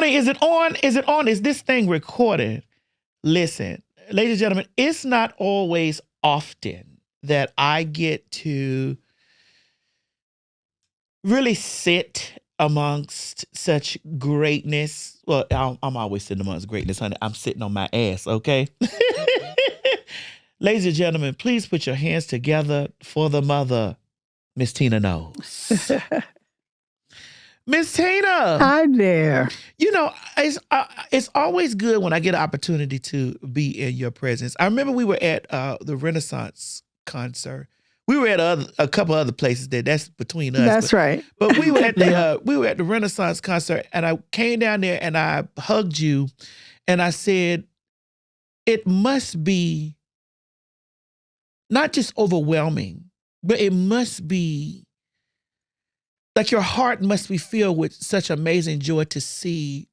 Honey, is it on? Is it on? Is this thing recorded? Listen, ladies and gentlemen, it's not always often that I get to really sit amongst such greatness. Well, I'm always sitting amongst greatness, honey. I'm sitting on my ass, okay? Ladies and gentlemen, please put your hands together for the mother, Miss Tina Knowles. Miss Tina. Hi there. You know, it's always good when I get an opportunity to be in your presence. I remember we were at the Renaissance concert. We were at a couple other places that's between us. That's right. But we were at the Renaissance concert, and I came down there and I hugged you, and I said, it must be not just overwhelming, but it must be like your heart must be filled with such amazing joy to see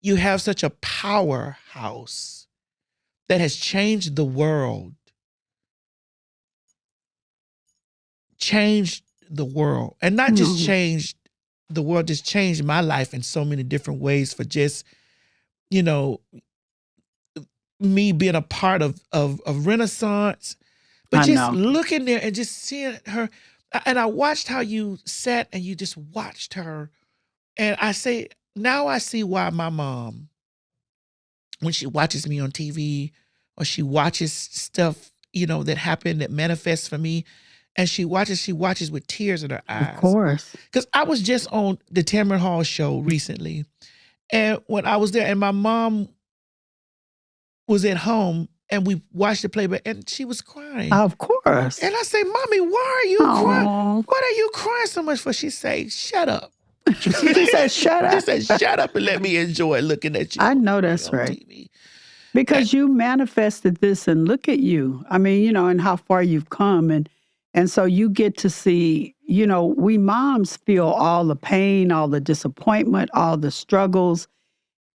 you have such a powerhouse that has changed the world. Changed the world. And not just changed the world, just changed my life in so many different ways for just, you know, me being a part of Renaissance. But just looking there and just seeing her. And I watched how you sat and you just watched her. And I say, now I see why my mom, when she watches me on TV or she watches stuff, you know, that happened, that manifests for me, and she watches with tears in her eyes. Of course. Because I was just on the Tamron Hall show recently. And when I was there and my mom was at home, and we watched the playback, and she was crying. Of course. And I say, Mommy, why are you crying? What are you crying so much for? She say, shut up. She said, shut up. She said, shut up and let me enjoy looking at you. I know that's right. TV. Because you manifested this, and look at you. I mean, you know, and how far you've come. And so you get to see, you know, we moms feel all the pain, all the disappointment, all the struggles,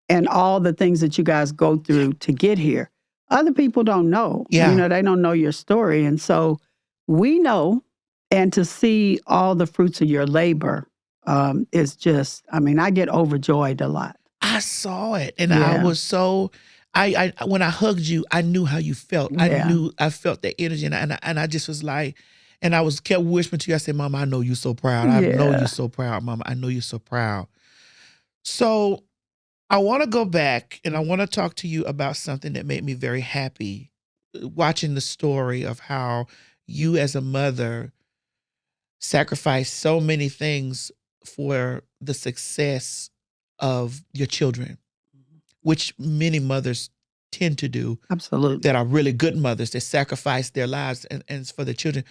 and all the things that you guys go through to get here. Other people don't know. Yeah. You know, they don't know your story. And so we know, and to see all the fruits of your labor is just, I mean, I get overjoyed a lot. I saw it. And I was so, I when I hugged you, I knew how you felt. Yeah. I felt the energy. And I just was like, and I kept whispering to you. I said, Mama, I know you're so proud. I know you're so proud, Mama. I know you're so proud. So I want to go back and I want to talk to you about something that made me very happy, watching the story of how you as a mother sacrificed so many things for the success of your children, which many mothers tend to do. Absolutely. That are really good mothers that sacrifice their lives and for the children.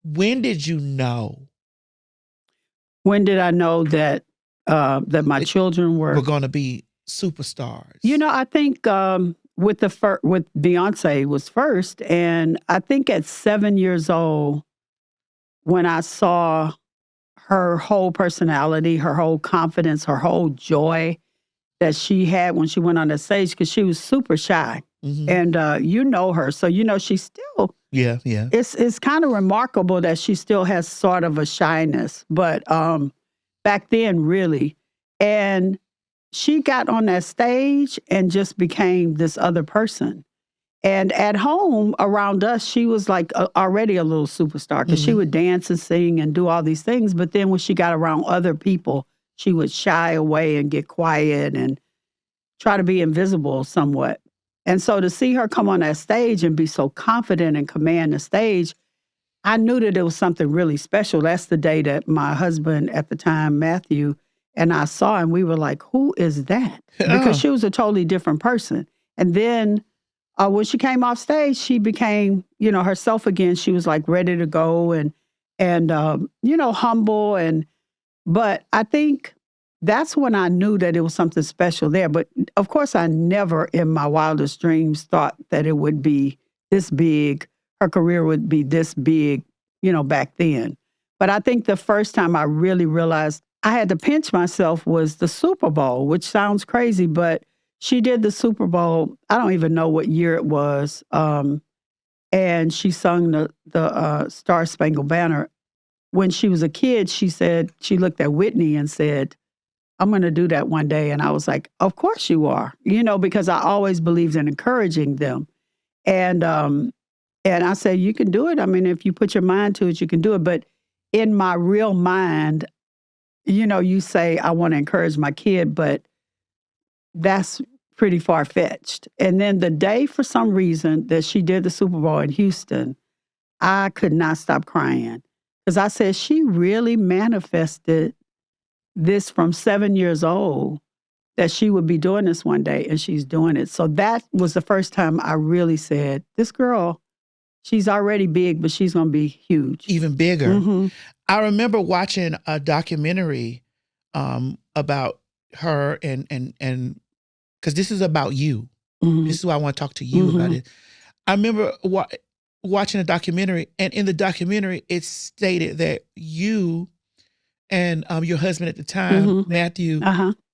When did you know? When did I know that that my children were going to be superstars? You know, I think with Beyoncé was first, and I think at 7 years old, when I saw her whole personality, her whole confidence, her whole joy that she had when she went on the stage, because she was super shy. Mm-hmm. And you know her, so you know she's still. Yeah. It's kind of remarkable that she still has sort of a shyness, but back then, really, and she got on that stage and just became this other person. And at home around us, she was like already a little superstar because she would dance and sing and do all these things. But then when she got around other people, she would shy away and get quiet and try to be invisible somewhat. And so to see her come on that stage and be so confident and command the stage, I knew that it was something really special. That's the day that my husband at the time, Matthew, and I saw, and we were like, who is that? Because she was a totally different person. And then when she came off stage, she became, you know, herself again. She was like ready to go and you know, humble. But I think that's when I knew that it was something special there. But of course, I never in my wildest dreams thought that it would be this big. Her career would be this big, you know, back then. But I think the first time I really realized I had to pinch myself was the Super Bowl, which sounds crazy, but she did the Super Bowl. I don't even know what year it was. And she sung the Star Spangled Banner. When she was a kid, she said, she looked at Whitney and said, I'm going to do that one day. And I was like, of course you are, because I always believed in encouraging them. And I said, you can do it. I mean, if you put your mind to it, you can do it. But in my real mind, you say, I want to encourage my kid, but that's pretty far-fetched. And then the day, for some reason, that she did the Super Bowl in Houston, I could not stop crying. Because I said, she really manifested this from 7 years old, that she would be doing this one day, and she's doing it. So that was the first time I really said, this girl, she's already big, but she's going to be huge. Even bigger. Mm-hmm. I remember watching a documentary about her and because this is about you. Mm-hmm. This is why I want to talk to you Mm-hmm. about it. I remember watching a documentary, and in the documentary, it stated that you and your husband at the time, Mm-hmm. Matthew,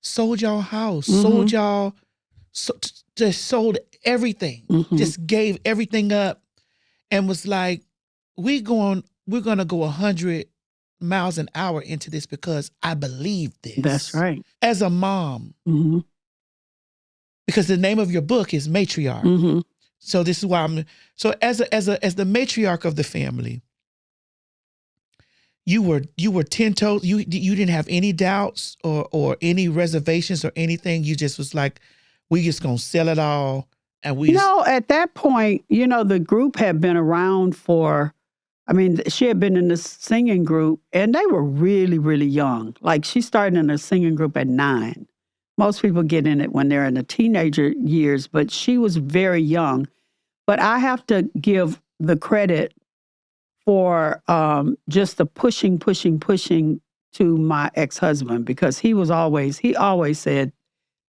sold y'all house, Mm-hmm. sold y'all, just sold everything, Mm-hmm. just gave everything up, and was like, we're gonna go 100 miles an hour into this because I believe this. That's right. As a mom, Mm-hmm. because the name of your book is Matriarch. Mm-hmm. So this is why so as the matriarch of the family, you were 10 toes. You didn't have any doubts or any reservations or anything. You just was like, we just gonna sell it all, and we. No, at that point, the group had been around for. I mean, she had been in this singing group, and they were really, really young. Like, she started in a singing group at 9. Most people get in it when they're in the teenager years, but she was very young. But I have to give the credit for just the pushing to my ex-husband, because he always said,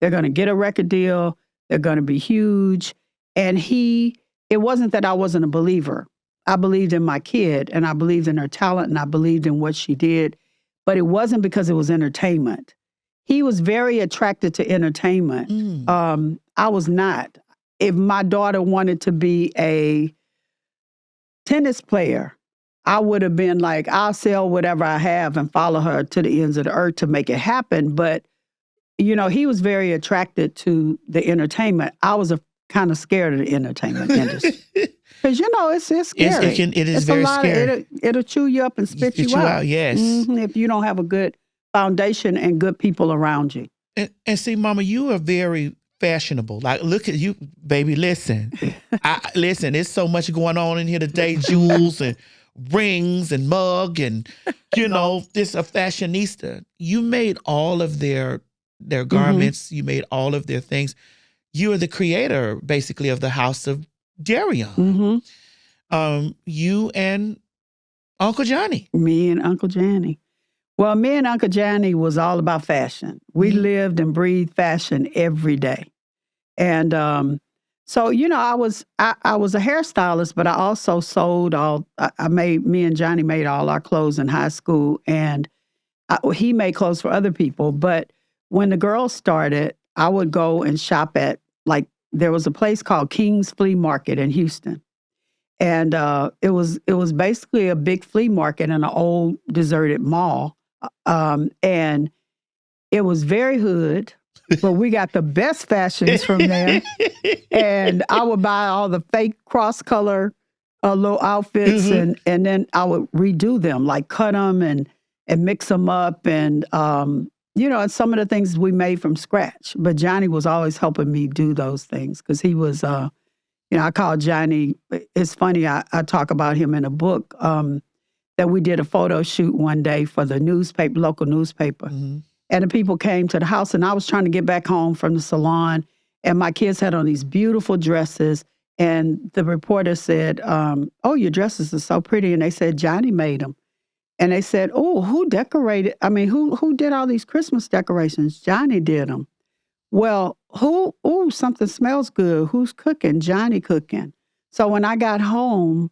they're going to get a record deal, they're going to be huge. And it wasn't that I wasn't a believer. I believed in my kid, and I believed in her talent, and I believed in what she did, but it wasn't because it was entertainment. He was very attracted to entertainment. I was not. If my daughter wanted to be a tennis player, I would have been like, I'll sell whatever I have and follow her to the ends of the earth to make it happen. But, he was very attracted to the entertainment. I was kind of scared of the entertainment industry. Because, it's scary. It is very scary. It'll chew you up and spit you out. Yes. Mm-hmm, if you don't have a good foundation and good people around you. And see, Mama, you are very fashionable. Like, look at you, baby. Listen, listen. There's so much going on in here today. Jewels and rings and mug and this a fashionista. You made all of their garments. Mm-hmm. You made all of their things. You are the creator, basically, of the house of Darion. Mm-hmm. You and Uncle Johnny. Me and Uncle Johnny. Well, me and Uncle Johnny was all about fashion. We lived and breathed fashion every day. And so, I was a hairstylist, but I also sold me and Johnny made all our clothes in high school, and he made clothes for other people. But when the girls started, I would go and shop at, there was a place called King's Flea Market in Houston. And it was basically a big flea market in an old deserted mall. And it was very hood, but we got the best fashions from there. And I would buy all the fake cross-color little outfits, mm-hmm. and then I would redo them, like cut them and mix them up, and and some of the things we made from scratch. But Johnny was always helping me do those things, because he was, I call Johnny, it's funny, I talk about him in a book, that we did a photo shoot one day for the local newspaper. Mm-hmm. And the people came to the house, and I was trying to get back home from the salon, and my kids had on these beautiful dresses, and the reporter said, oh, your dresses are so pretty. And they said, Johnny made them. And they said, oh, who did all these Christmas decorations? Johnny did them. Well, something smells good. Who's cooking? Johnny cooking. So when I got home,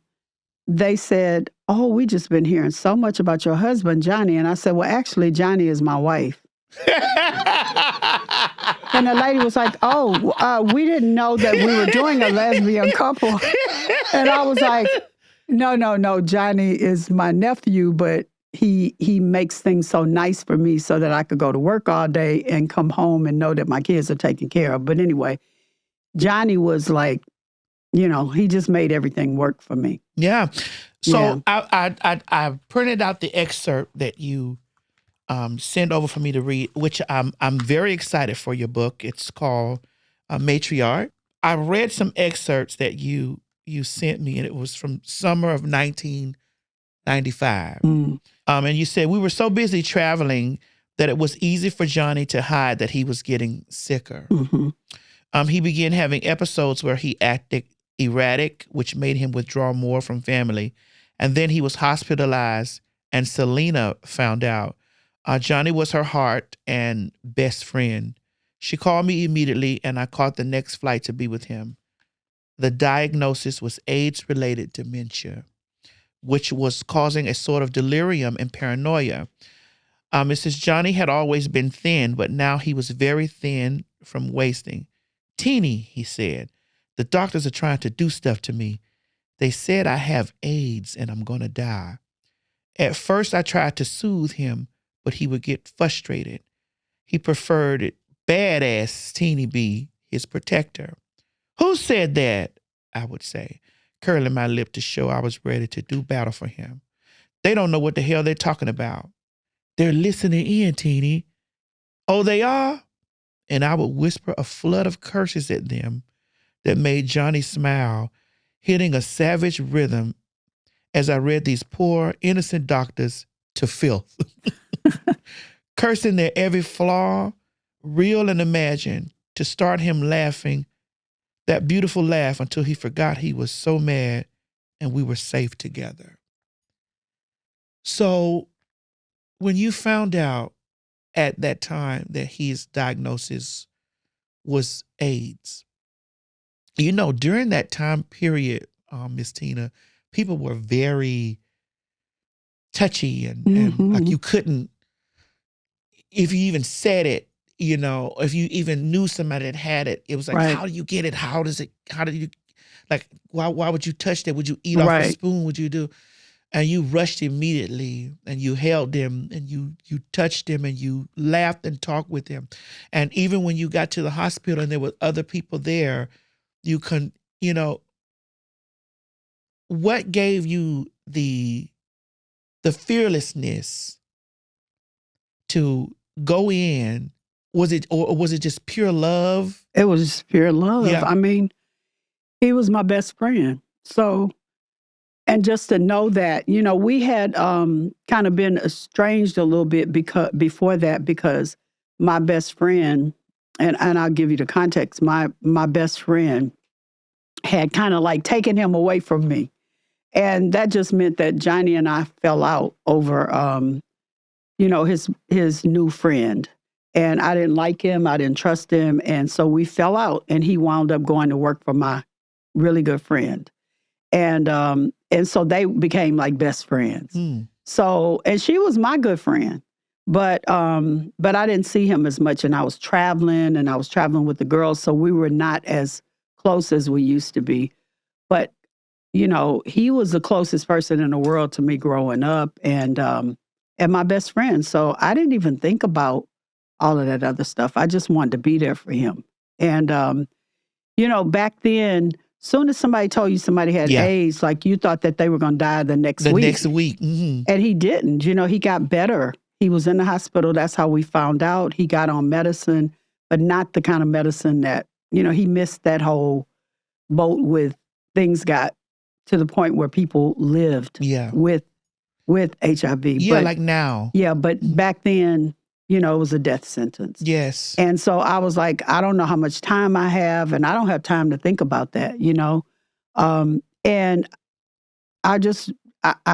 they said, oh, we just been hearing so much about your husband, Johnny. And I said, well, actually, Johnny is my wife. And the lady was like, oh, we didn't know that we were doing a lesbian couple. And I was like, no, Johnny is my nephew, but he makes things so nice for me so that I could go to work all day and come home and know that my kids are taken care of. But anyway, Johnny was like, he just made everything work for me. Yeah. So I printed out the excerpt that you sent over for me to read, which I'm very excited for your book. It's called Matriarch. I read some excerpts that you sent me, and it was from summer of 1995. And you said, we were so busy traveling that it was easy for Johnny to hide that he was getting sicker. He began having episodes where he acted erratic, which made him withdraw more from family. And then he was hospitalized, and Selena found out. Johnny was her heart and best friend. She called me immediately, and I caught the next flight to be with him. The diagnosis was AIDS-related dementia, which was causing a sort of delirium and paranoia. Mrs. Johnny had always been thin, but now he was very thin from wasting. Teeny, he said, the doctors are trying to do stuff to me. They said I have AIDS and I'm going to die. At first, I tried to soothe him, but he would get frustrated. He preferred it badass Teeny be his protector. Who said that? I would say, curling my lip to show I was ready to do battle for him. They don't know what the hell they're talking about. They're listening in, Teeny. Oh, they are? And I would whisper a flood of curses at them that made Johnny smile, hitting a savage rhythm as I read these poor, innocent doctors to filth. Cursing their every flaw, real and imagined, to start him laughing, that beautiful laugh until he forgot he was so mad and we were safe together. So when you found out at that time that his diagnosis was AIDS, during that time period, Miss Tina, people were very touchy and like you couldn't, if you even said it, if you even knew somebody that had it, it was like, right. How do you get it? How did you, like, why would you touch that? Would you eat off a spoon? Would you do? And you rushed immediately and you held him and you touched him and you laughed and talked with him. And even when you got to the hospital and there were other people there, what gave you the fearlessness to go in? Was it just pure love? It was just pure love. Yeah. I mean, he was my best friend. So, and just to know that, we had kind of been estranged a little bit before that, because my best friend, and I'll give you the context, my best friend had kind of like taken him away from me. And that just meant that Johnny and I fell out over, his new friend. And I didn't like him. I didn't trust him. And so we fell out, and he wound up going to work for my really good friend. And so they became like best friends. So, and she was my good friend, but I didn't see him as much, and I was traveling with the girls. So we were not as close as we used to be. But, he was the closest person in the world to me growing up, and my best friend. So I didn't even think about all of that other stuff. I just wanted to be there for him. And, back then, soon as somebody told you somebody had AIDS, like you thought that they were going to die the next week. Mm-hmm. And he didn't. He got better. He was in the hospital. That's how we found out. He got on medicine, but not the kind of medicine that, he missed that whole boat with things got to the point where people lived with HIV. Yeah, but, like now. Yeah, but back then, it was a death sentence. Yes. And so I was like, I don't know how much time I have, and I don't have time to think about that, And I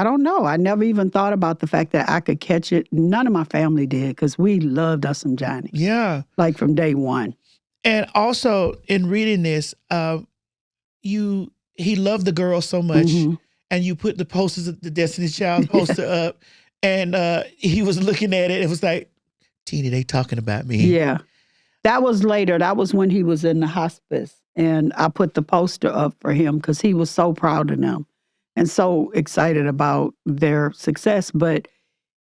don't know. I never even thought about the fact that I could catch it. None of my family did, because we loved us some Johnny. Yeah. Like from day one. And also in reading this, he loved the girl so much, and you put the posters of the Destiny's Child poster up, and he was looking at it. It was like, Teeny, they talking about me. Yeah. That was later. That was when he was in the hospice. And I put the poster up for him because he was so proud of them and so excited about their success. But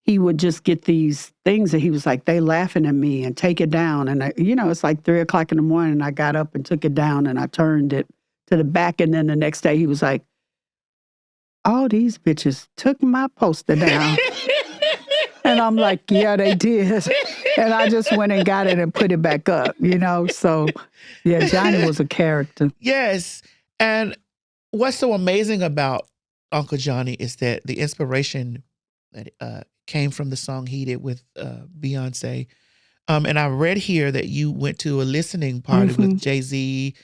he would just get these things that he was like, they laughing at me and take it down. And, it's like 3 o'clock in the morning. And I got up and took it down and I turned it to the back. And then the next day he was like, all these bitches took my poster down. And I'm like, yeah, they did. And I just went and got it and put it back up, So, yeah, Johnny was a character. Yes. And what's so amazing about Uncle Johnny is that the inspiration that came from the song he did with Beyoncé. And I read here that you went to a listening party with Jay-Z.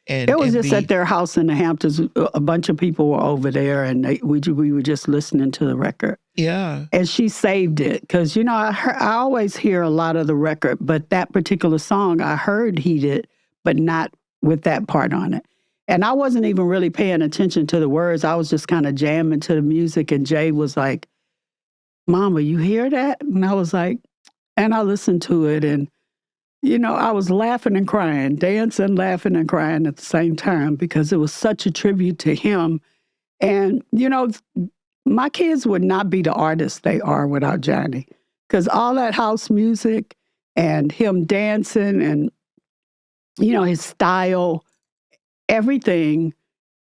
And it was just at their house in the Hamptons. A bunch of people were over there, and we were just listening to the record. Yeah. And she saved it because, I always hear a lot of the record, but that particular song I heard he did, but not with that part on it. And I wasn't even really paying attention to the words. I was just kind of jamming to the music, and Jay was like, Mama, you hear that? And I was like, and I listened to it, and I was laughing and crying, dancing, laughing and crying at the same time because it was such a tribute to him. And, my kids would not be the artists they are without Johnny because all that house music and him dancing and, his style, everything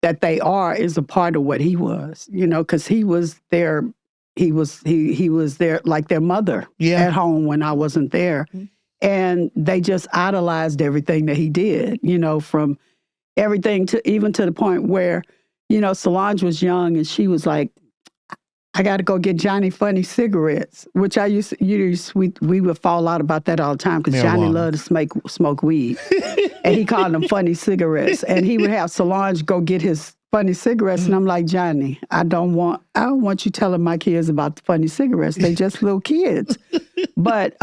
that they are is a part of what he was, because he was there like their mother at home when I wasn't there. Mm-hmm. And they just idolized everything that he did, from everything to even to the point where, Solange was young and she was like, I got to go get Johnny funny cigarettes, which I used to, we would fall out about that all the time because Johnny loved to smoke weed. And he called them funny cigarettes. And he would have Solange go get his funny cigarettes. And I'm like, Johnny, I don't want you telling my kids about the funny cigarettes. They just little kids. But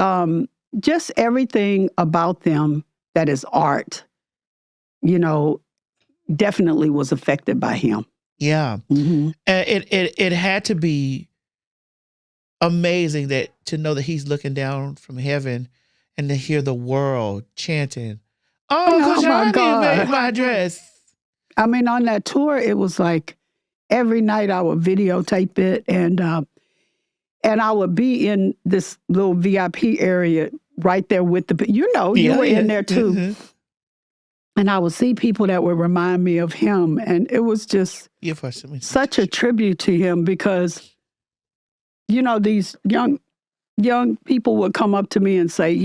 just everything about them that is art, definitely was affected by him. Yeah. Mm-hmm. It had to be amazing to know that he's looking down from heaven and to hear the world chanting, oh my God, made my dress. I mean, on that tour, it was like every night I would videotape it and I would be in this little VIP area right there with you were in there too. Mm-hmm. And I would see people that would remind me of him. And it was just such a tribute to him because, these young people would come up to me and say,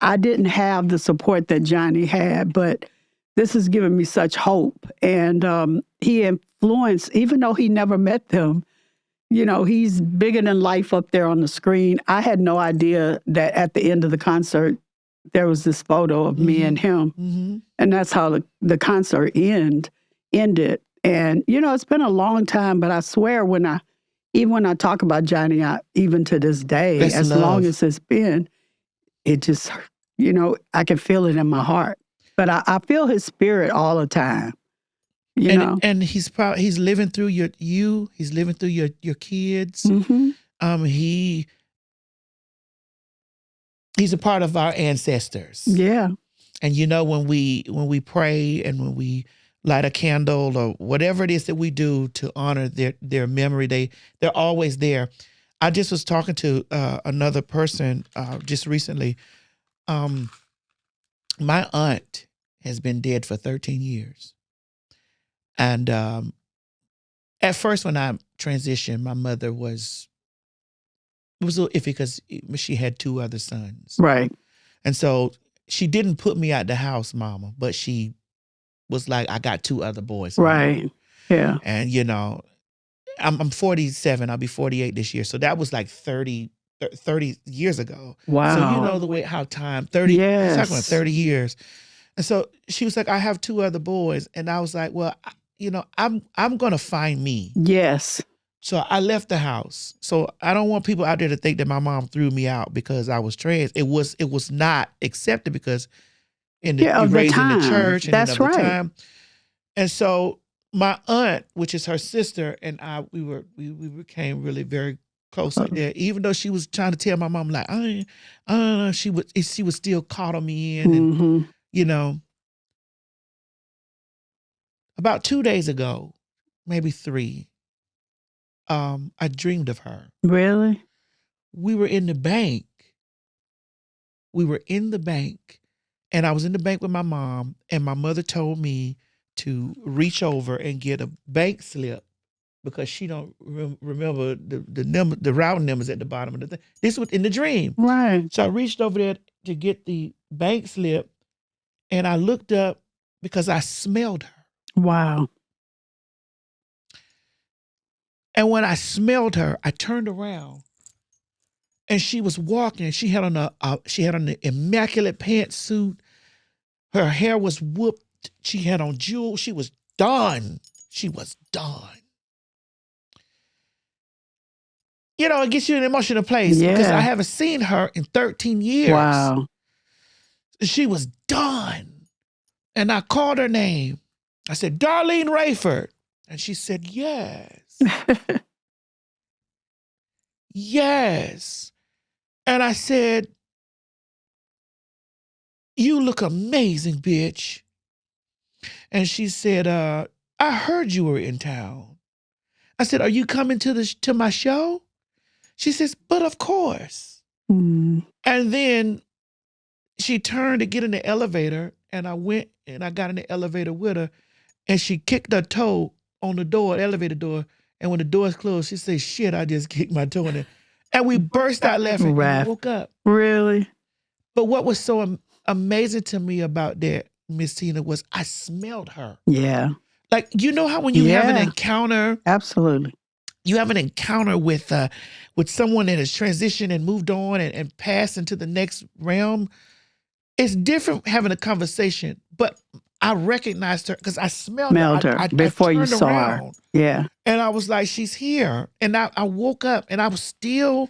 I didn't have the support that Johnny had, but this has given me such hope. And he influenced, even though he never met them, he's bigger than life up there on the screen. I had no idea that at the end of the concert, there was this photo of me and him. Mm-hmm. And that's how the concert ended. And, it's been a long time, but I swear even when I talk about Johnny, even to this day, that's as long as it's been, it just, I can feel it in my heart. But I feel his spirit all the time. And he's living through he's living through your kids. Mm-hmm. He's a part of our ancestors. Yeah. And when we pray and when we light a candle or whatever it is that we do to honor their memory, they're always there. I just was talking to another person just recently. My aunt has been dead for 13 years. And at first when I transitioned, my mother it was a little iffy because she had 2 other sons. Right. And so she didn't put me out the house, Mama, but she was like, I got 2 other boys. Right. Mama. Yeah. And, I'm 47. I'll be 48 this year. So that was like 30 years ago. Wow. So the way how time, 30, yes. Talking about 30 years. And so she was like, I have 2 other boys. And I was like, well, I'm going to find me. Yes. So I left the house. So I don't want people out there to think that my mom threw me out because I was trans. It was not accepted because you raised in the church. And that's right. The time. And so my aunt, which is her sister, and I, we became really very close like that. Even though she was trying to tell my mom like, she was still coddle me in, and about 2 days ago, maybe 3. I dreamed of her. Really? We were in the bank. And I was in the bank with my mom, and my mother told me to reach over and get a bank slip because she don't remember the number, the route numbers at the bottom of the thing. This was in the dream. Right. So I reached over there to get the bank slip, and I looked up because I smelled her. Wow. And when I smelled her, I turned around, and she was walking. She had on an immaculate pantsuit. Her hair was whooped. She had on jewels. She was done. You know, it gets you in an emotional place because I haven't seen her in 13 years. Wow. She was done. And I called her name. I said, Darlene Rayford. And she said, yes. Yes. And I said, you look amazing, bitch. And she said, I heard you were in town. I said, are you coming to my show? She says, but of course. Mm. And then she turned to get in the elevator, and I went and I got in the elevator with her, and she kicked her toe on the door, elevator door. And when the doors closed, she said, shit, I just kicked my toe in it. And we burst out laughing and woke up. Really? But what was so amazing to me about that, Miss Tina, was I smelled her. Yeah. Like, you know how when you have an encounter, absolutely, you have an encounter with someone that has transitioned and moved on and passed into the next realm. It's different having a conversation, but I recognized her because I smelled her before you saw her. Yeah. And I was like, she's here. And I woke up and I was still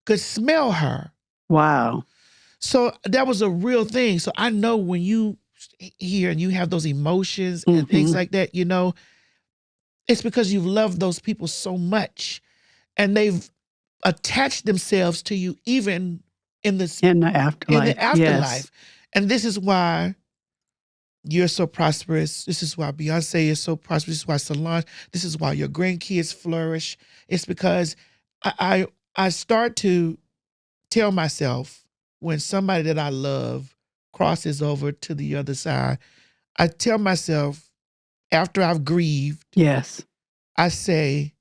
could smell her. Wow. So that was a real thing. So I know when you hear and you have those emotions and things like that, you know, it's because you've loved those people so much and they've attached themselves to you even in the afterlife. Yes. And this is why you're so prosperous. This is why Beyoncé is so prosperous. This is why Solange, this is why your grandkids flourish. It's because I start to tell myself when somebody that I love crosses over to the other side, I tell myself after I've grieved, yes, I say,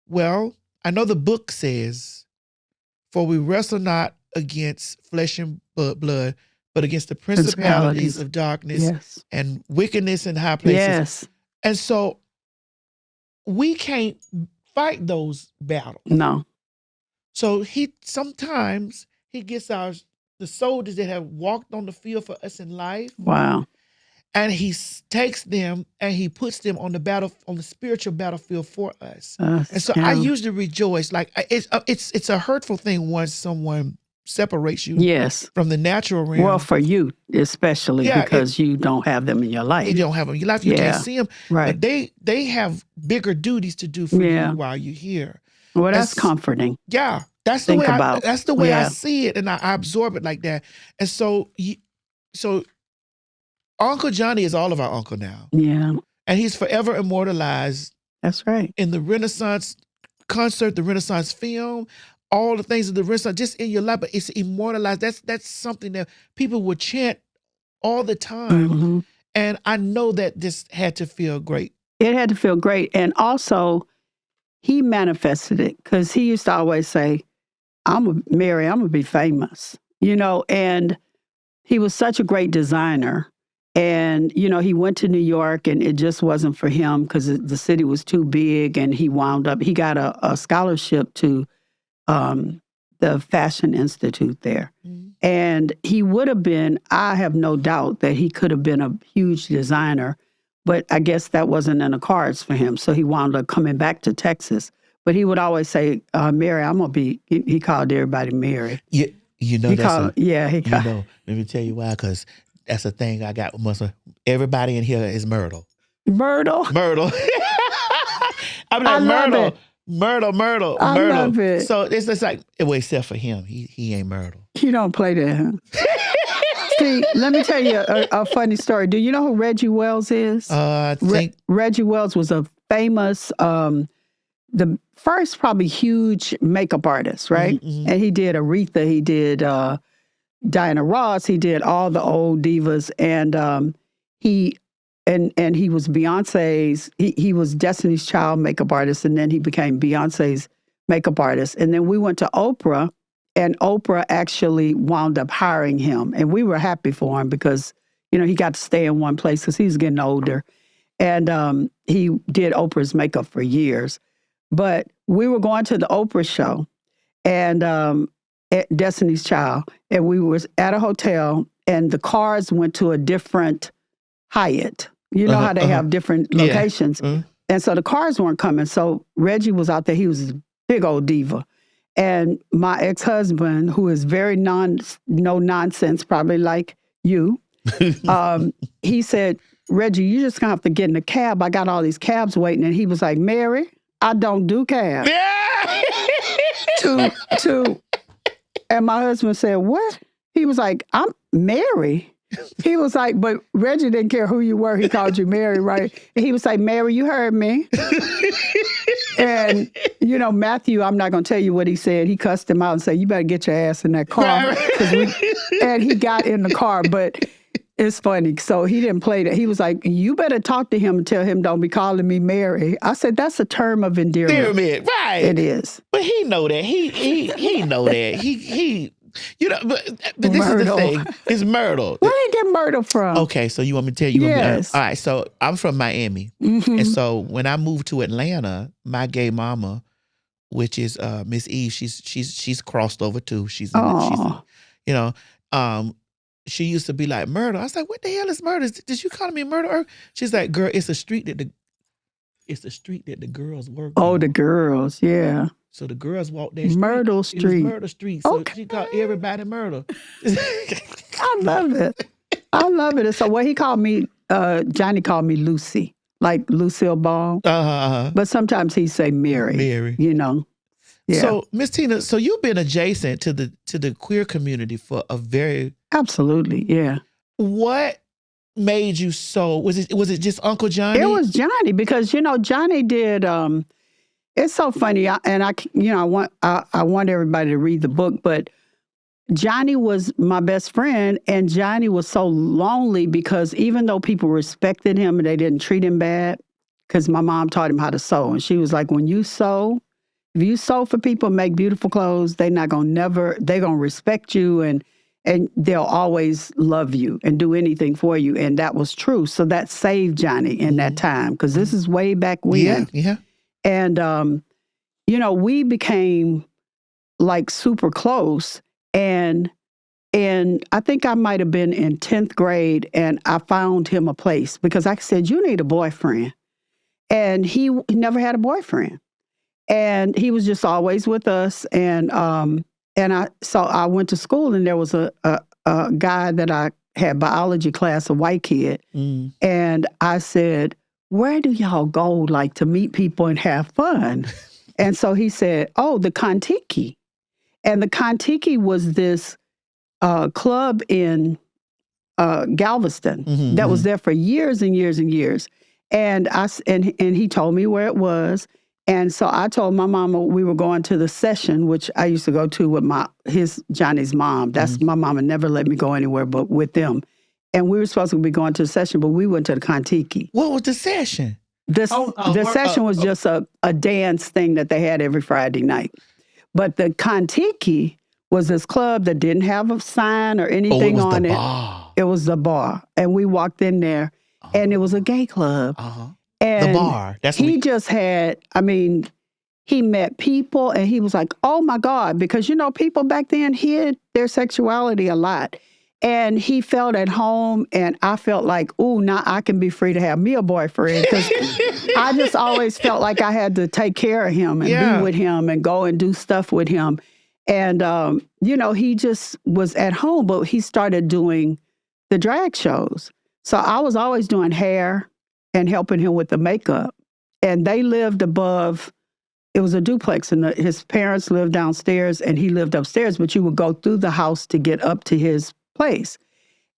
well, I know the book says, for we wrestle not against flesh and blood, but against the principalities of darkness and wickedness in high places. Yes. And so we can't fight those battles. No. So sometimes he gets the soldiers that have walked on the field for us in life. Wow. And he takes them and he puts them on the spiritual battlefield for us. And so I usually rejoice. Like it's a hurtful thing once someone separates you from the natural realm. Well, for you especially, because you don't have them in your life. You don't have them in your life. You can't see them. Right. But they have bigger duties to do for you while you're here. Well, that's comforting. Yeah. That's the way I see it, and I absorb it like that. And so Uncle Johnny is all of our uncle now. Yeah. And he's forever immortalized. That's right. In the Renaissance concert, the Renaissance film, all the things of the Renaissance, just in your life, but it's immortalized. That's something that people would chant all the time. Mm-hmm. And I know that this had to feel great. It had to feel great. And also, he manifested it because he used to always say, I'm going to be famous, you know, and he was such a great designer. And, you know, he went to New York and it just wasn't for him because the city was too big. And he got a scholarship to the Fashion Institute there. Mm-hmm. And he would have been, I have no doubt that he could have been a huge designer, but I guess that wasn't in the cards for him. So he wound up coming back to Texas. But he would always say, Mary, I'm going to be, he called everybody Mary. Yeah, you know, let me tell you why, because that's a thing I got with Muslim. Everybody in here is Myrtle. Myrtle? Myrtle. I'm like, Myrtle. I love it. So it's just like, well, except for him, he ain't Myrtle. You don't play that, huh? See, let me tell you a funny story. Do you know who Reggie Wells is? I think Reggie Wells was a famous, the first probably huge makeup artist, right? Mm-hmm. And he did Aretha, he did Diana Ross, he did all the old divas, and he was Beyonce's. He was Destiny's Child makeup artist, and then he became Beyonce's makeup artist. And then we went to Oprah, and Oprah actually wound up hiring him, and we were happy for him because he got to stay in one place because he was getting older, and he did Oprah's makeup for years. But we were going to the Oprah show, and at Destiny's Child, and we was at a hotel, and the cars went to a different Hyatt. You know how they have different locations. Yeah. And so the cars weren't coming. So Reggie was out there. He was a big old diva. And my ex-husband, who is very no nonsense, probably like you, he said, Reggie, you just gonna have to get in a cab. I got all these cabs waiting. And he was like, Mary, I don't do cabs. And my husband said, what? He was like, I'm Mary. He was like, but Reggie didn't care who you were. He called you Mary, right? And he was like, Mary, you heard me. And, Matthew, I'm not going to tell you what he said. He cussed him out and said, you better get your ass in that car. And he got in the car, but it's funny. So he didn't play that. He was like, you better talk to him and tell him don't be calling me Mary. I said, that's a term of endearment. Right. It is. But he know that. He know that. He but this Myrtle. is the thing. It's Myrtle. Where did he get Myrtle from? Okay, so you want me to tell you? Yes. All right, so I'm from Miami. Mm-hmm. And so when I moved to Atlanta, my gay mama, which is Miss Eve, she's crossed over too. She's she used to be like, Myrtle. I was like, what the hell is Myrtle? Did you call me Myrtle? She's like, girl, it's a street that the girls work on. Oh, the girls, yeah. So the girls walk that street. Myrtle Street. Myrtle Street. So she called everybody Myrtle. I love it. And so what he called me, Johnny called me Lucy, like Lucille Ball. But sometimes he say Mary. Yeah. So Miss Tina, so you've been adjacent to the queer community for a very absolutely, yeah. What made you so? Was it just Uncle Johnny? It was Johnny because Johnny did. It's so funny, I want everybody to read the book, but Johnny was my best friend, and Johnny was so lonely because even though people respected him and they didn't treat him bad, because my mom taught him how to sew, and she was like, when you sew, if you sew for people, make beautiful clothes, they're gonna respect you and they'll always love you and do anything for you, and that was true. So that saved Johnny in that time because this is way back when. Yeah. And, we became like super close. And I think I might have been in 10th grade and I found him a place because I said, you need a boyfriend. And he never had a boyfriend. And he was just always with us. And I went to school and there was a guy that I had biology class, a white kid. Mm. And I said, where do y'all go like to meet people and have fun? And so he said, oh, the Kon-Tiki. And the Kon-Tiki was this club in Galveston that was there for years and years and years. And he told me where it was. And so I told my mama we were going to the session, which I used to go to with Johnny's mom. That's my mama never let me go anywhere but with them. And we were supposed to be going to the session, but we went to the Kon-Tiki. What was the session? The session was just a dance thing that they had every Friday night. But the Kon-Tiki was this club that didn't have a sign or anything on it. Bar. It was the bar. And we walked in there, and it was a gay club. And the bar. That's he just had, he met people, and he was like, oh, my God. Because, people back then hid their sexuality a lot. And he felt at home, and I felt like, ooh, now I can be free to have me a boyfriend. Because I just always felt like I had to take care of him and be with him and go and do stuff with him. And, he just was at home, but he started doing the drag shows. So I was always doing hair and helping him with the makeup. And they lived above, it was a duplex, and his parents lived downstairs, and he lived upstairs, but you would go through the house to get up to his place.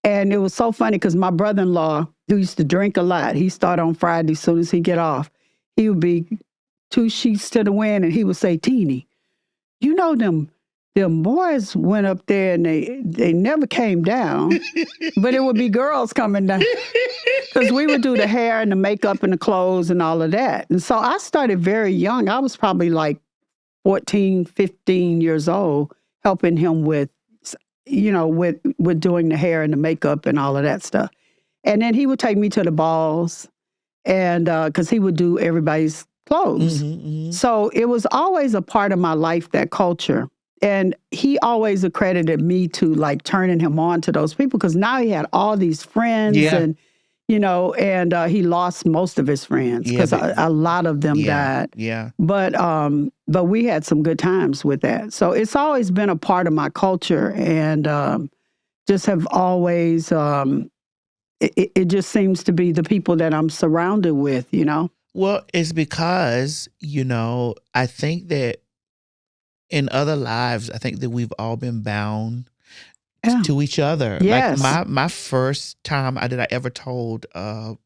And it was so funny because my brother-in-law, who used to drink a lot, he started on Friday as soon as he get off. He would be 2 sheets to the wind, and he would say, Teeny, you know them boys went up there and they never came down, but it would be girls coming down because we would do the hair and the makeup and the clothes and all of that. And so I started very young. I was probably like 14, 15 years old, helping him with, with doing the hair and the makeup and all of that stuff. And then he would take me to the balls, and because he would do everybody's clothes. So it was always a part of my life, that culture. And he always accredited me to like turning him on to those people, because now he had all these friends and, and he lost most of his friends because a lot of them died. Yeah. But we had some good times with that. So it's always been a part of my culture, and just have always, it just seems to be the people that I'm surrounded with, Well, it's because, I think that in other lives, I think that we've all been bound to each other. Yes. Like my first time that I ever told a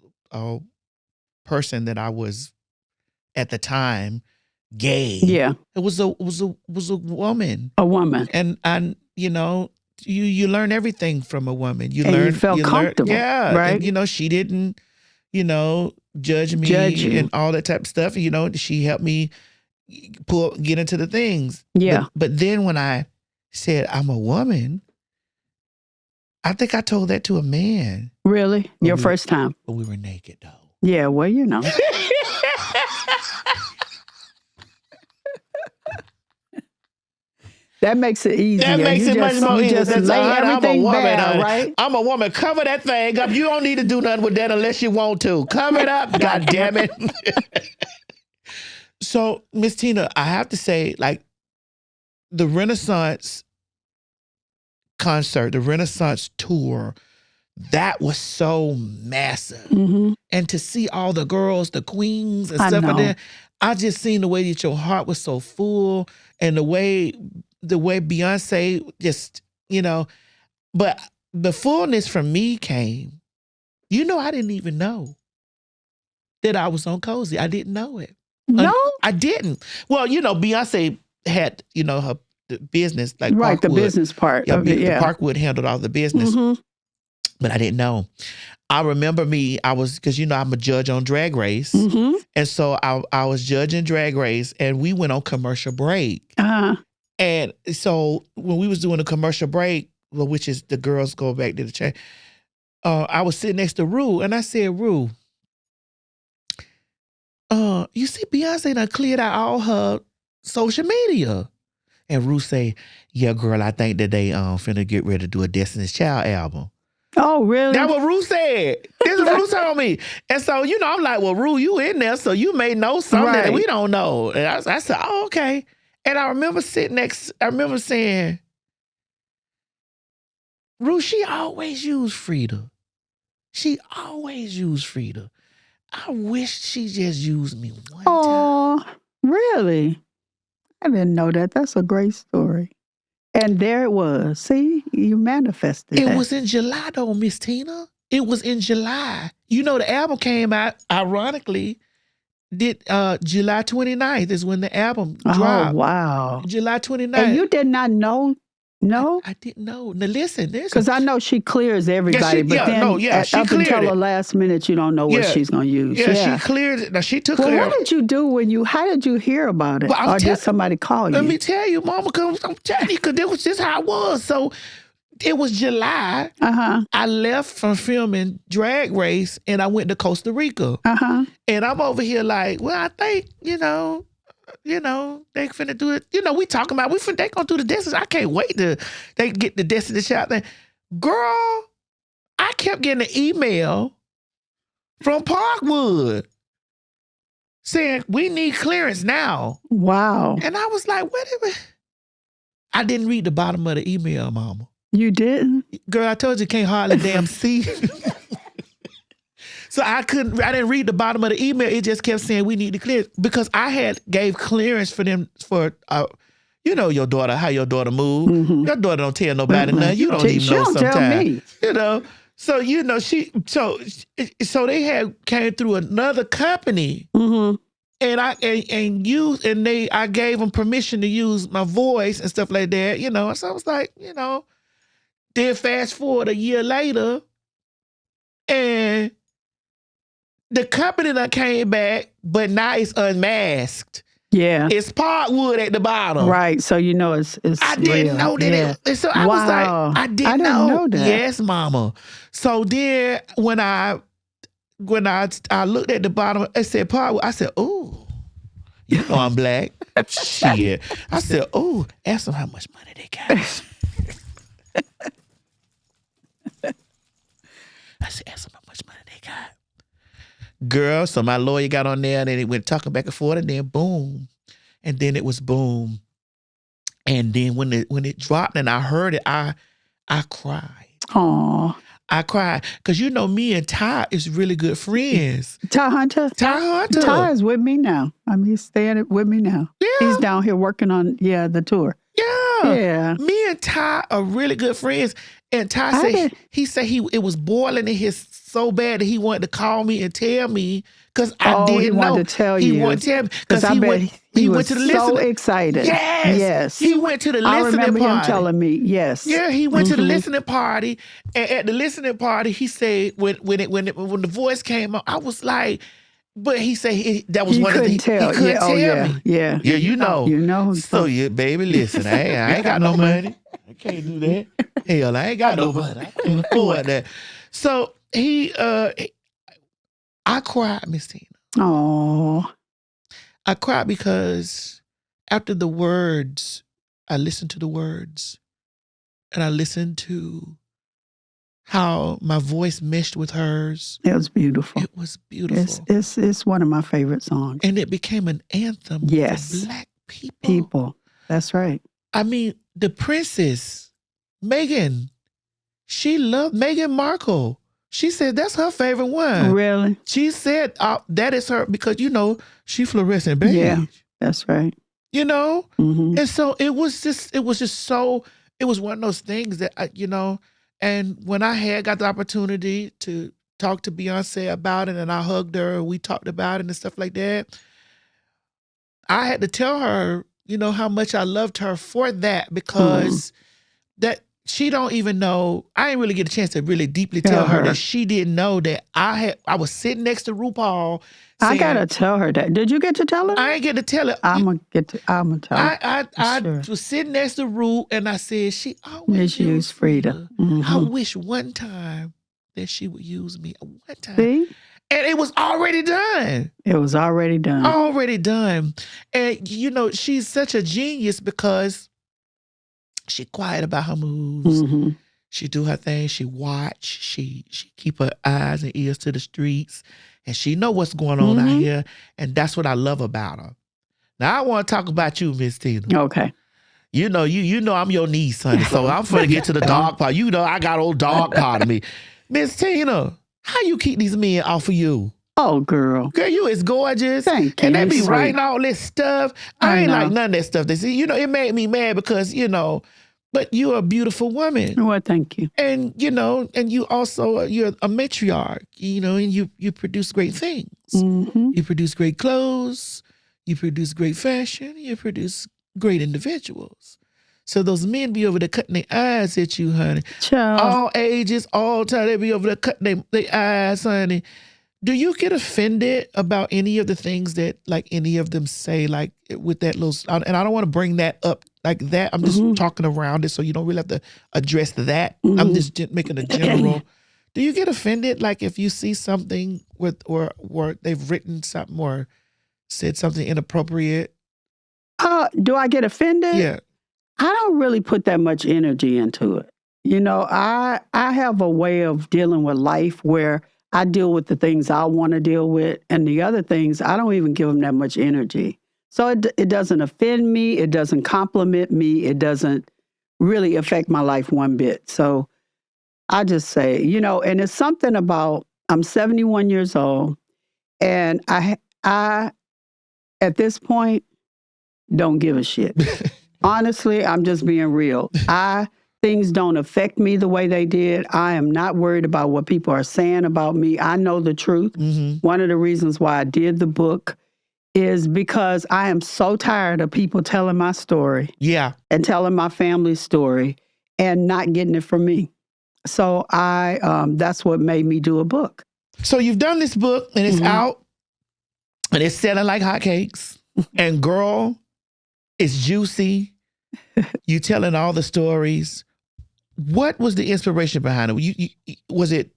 person that I was at the time gay. Yeah. It was a woman. A woman. And you learn everything from a woman. You felt comfortable. Right. And, she didn't, judge me and all that type of stuff. She helped me get into the things. Yeah. But then when I said I'm a woman, I think I told that to a man. Really? Your first time? But we were naked though. Yeah, well, That makes it easier. That makes it much more easier. Just lay everything bare, right? I'm a woman. Cover that thing up. You don't need to do nothing with that unless you want to. Cover it up. God damn it. So, Miss Tina, I have to say, like, the Renaissance concert, the Renaissance tour, that was so massive. And to see all the girls, the queens and stuff like that, I just seen the way that your heart was so full, and the way Beyonce just, but the fullness from me came. I didn't even know that I was on Cozy. I didn't know it. No? I didn't. Well, Beyonce had, her business, like right, Parkwood. the business part of it, yeah. Parkwood handled all the business, but I didn't know. I remember because I'm a judge on Drag Race, and so I was judging Drag Race, and we went on commercial break. And so when we was doing a commercial break, which is the girls go back to the chair, I was sitting next to Rue, and I said, Rue, you see Beyonce done cleared out all her social media. And Rue say, yeah, girl, I think that they finna get ready to do a Destiny's Child album. Oh, really? That's what Rue said. This is what Rue told me. And so, I'm like, well, Rue, you in there, so you may know something that we don't know. And I said, oh, okay. And I remember saying, Rue, she always used Frida. I wish she just used me one time. Oh, really? I didn't know that. That's a great story. And there it was. See, you manifested it. That. It was in July, though, Miss Tina. It was in July. The album came out, ironically, July 29th is when the album dropped. Oh, wow. July 29th. And you did not know? No? I didn't know. Now, listen. Because I know she clears everybody, she up until the last minute, you don't know what she's going to use. Yeah, she cleared it. Now, she took it. What did you do how did you hear about it? Well, or did somebody call you? Let me tell you, Mama, because I'm telling you, because this was just how it was. So, it was July. I left from filming Drag Race, and I went to Costa Rica. And I'm over here like, well, I think, they finna do it. We talking about, they gonna do the Destiny. I can't wait to they get the Destiny Child thing. Girl, I kept getting an email from Parkwood saying, we need clearance now. Wow. And I was like, wait a minute. I didn't read the bottom of the email, Mama. You didn't? Girl, I told you can't hardly damn see. So I didn't read the bottom of the email. It just kept saying we need to clear because I gave clearance for them for, your daughter, how your daughter move. Your daughter don't tell nobody nothing. You don't even know sometimes. So, so they came through another company And I gave them permission to use my voice and stuff like that, So I was like, then fast forward a year later, and the company that came back, but now it's unmasked. Yeah. It's Parkwood at the bottom. Right. So it's I didn't know that. Yeah. And so I was like, I didn't know that. Yes, mama. So then when I looked at the bottom, it said Parkwood. I said, oh, I'm black. Shit. I said, oh, ask them how much money they got. I said, ask them how much money they got. Girl, so my lawyer got on there and then it went talking back and forth and then boom. And then it was boom. And then when it dropped and I heard it, I cried. Aww. I cried. Because me and Ty is really good friends. Ty Hunter? Ty is with me now. He's staying with me now. Yeah. He's down here working on, the tour. Yeah. Yeah. Me and Ty are really good friends. And Ty said, it was boiling in his so bad that he wanted to call me and tell me because I didn't know. He wanted to tell you. He wanted to tell me because he went to the listening. So excited. Yes. He went to the listening party. I remember him telling me, yes. Yeah, he went to the listening party. And at the listening party, he said when the voice came up, I was like, but he said that was one of the he couldn't tell me. Yeah. Yeah, you know. You know. So baby, listen, I ain't got no money. I can't do that. Hell, I ain't got no money. I can't afford that. So I cried, Miss Tina. Oh. I cried because after the words, I listened to the words and I listened to how my voice meshed with hers. It was beautiful. It was beautiful. It's one of my favorite songs. And it became an anthem for Black people. That's right. I mean, the princess, Meghan, she loved Meghan Markle. She said that's her favorite one. Really? She said that is her because, she fluorescent beige. Yeah, that's right. Mm-hmm. And so it was one of those things that, and when I got the opportunity to talk to Beyonce about it and I hugged her and we talked about it and stuff like that, I had to tell her, how much I loved her for that because that she don't even know. I didn't really get a chance to really deeply tell her that she didn't know that I was sitting next to RuPaul. Saying, I gotta tell her that. Did you get to tell her? I ain't get to tell her. I'm gonna tell her. I was sitting next to Ru and I said she always used Frida. Mm-hmm. I wish one time that she would use me. One time. See? And it was already done. It was already done. Already done. And she's such a genius because she quiet about her moves. Mm-hmm. She do her thing. She watch. She keep her eyes and ears to the streets. And she know what's going on out here. And that's what I love about her. Now, I want to talk about you, Miss Tina. Okay. You know I'm your niece, honey. So I'm finna get to the dog part. I got old dog part of me. Miss Tina, how you keep these men off of you? Oh, girl. Girl, you is gorgeous. Thank you. And they be writing all this stuff. I ain't like none of that stuff. They say, it made me mad because, but you're a beautiful woman. Well, thank you. And, and you also, you're a matriarch, and you produce great things. Mm-hmm. You produce great clothes. You produce great fashion. You produce great individuals. So those men be over there cutting their eyes at you, honey. Child. All ages, all time, they be over there cutting their eyes, honey. Do you get offended about any of the things that, like, any of them say, like, with that little, and I don't want to bring that up like that. I'm just talking around it, so you don't really have to address that. I'm just making a general. Do you get offended, like, if you see something or they've written something or said something inappropriate? Do I get offended? Yeah. I don't really put that much energy into it. I have a way of dealing with life where I deal with the things I want to deal with, and the other things, I don't even give them that much energy. So it doesn't offend me. It doesn't compliment me. It doesn't really affect my life one bit. So I just say, and it's something about, I'm 71 years old, and I at this point, don't give a shit. Honestly, I'm just being real. Things don't affect me the way they did. I am not worried about what people are saying about me. I know the truth. Mm-hmm. One of the reasons why I did the book is because I am so tired of people telling my story. Yeah. And telling my family's story and not getting it from me. So that's what made me do a book. So you've done this book and it's out and it's selling like hotcakes. And girl, it's juicy. You telling all the stories. What was the inspiration behind it? Was it,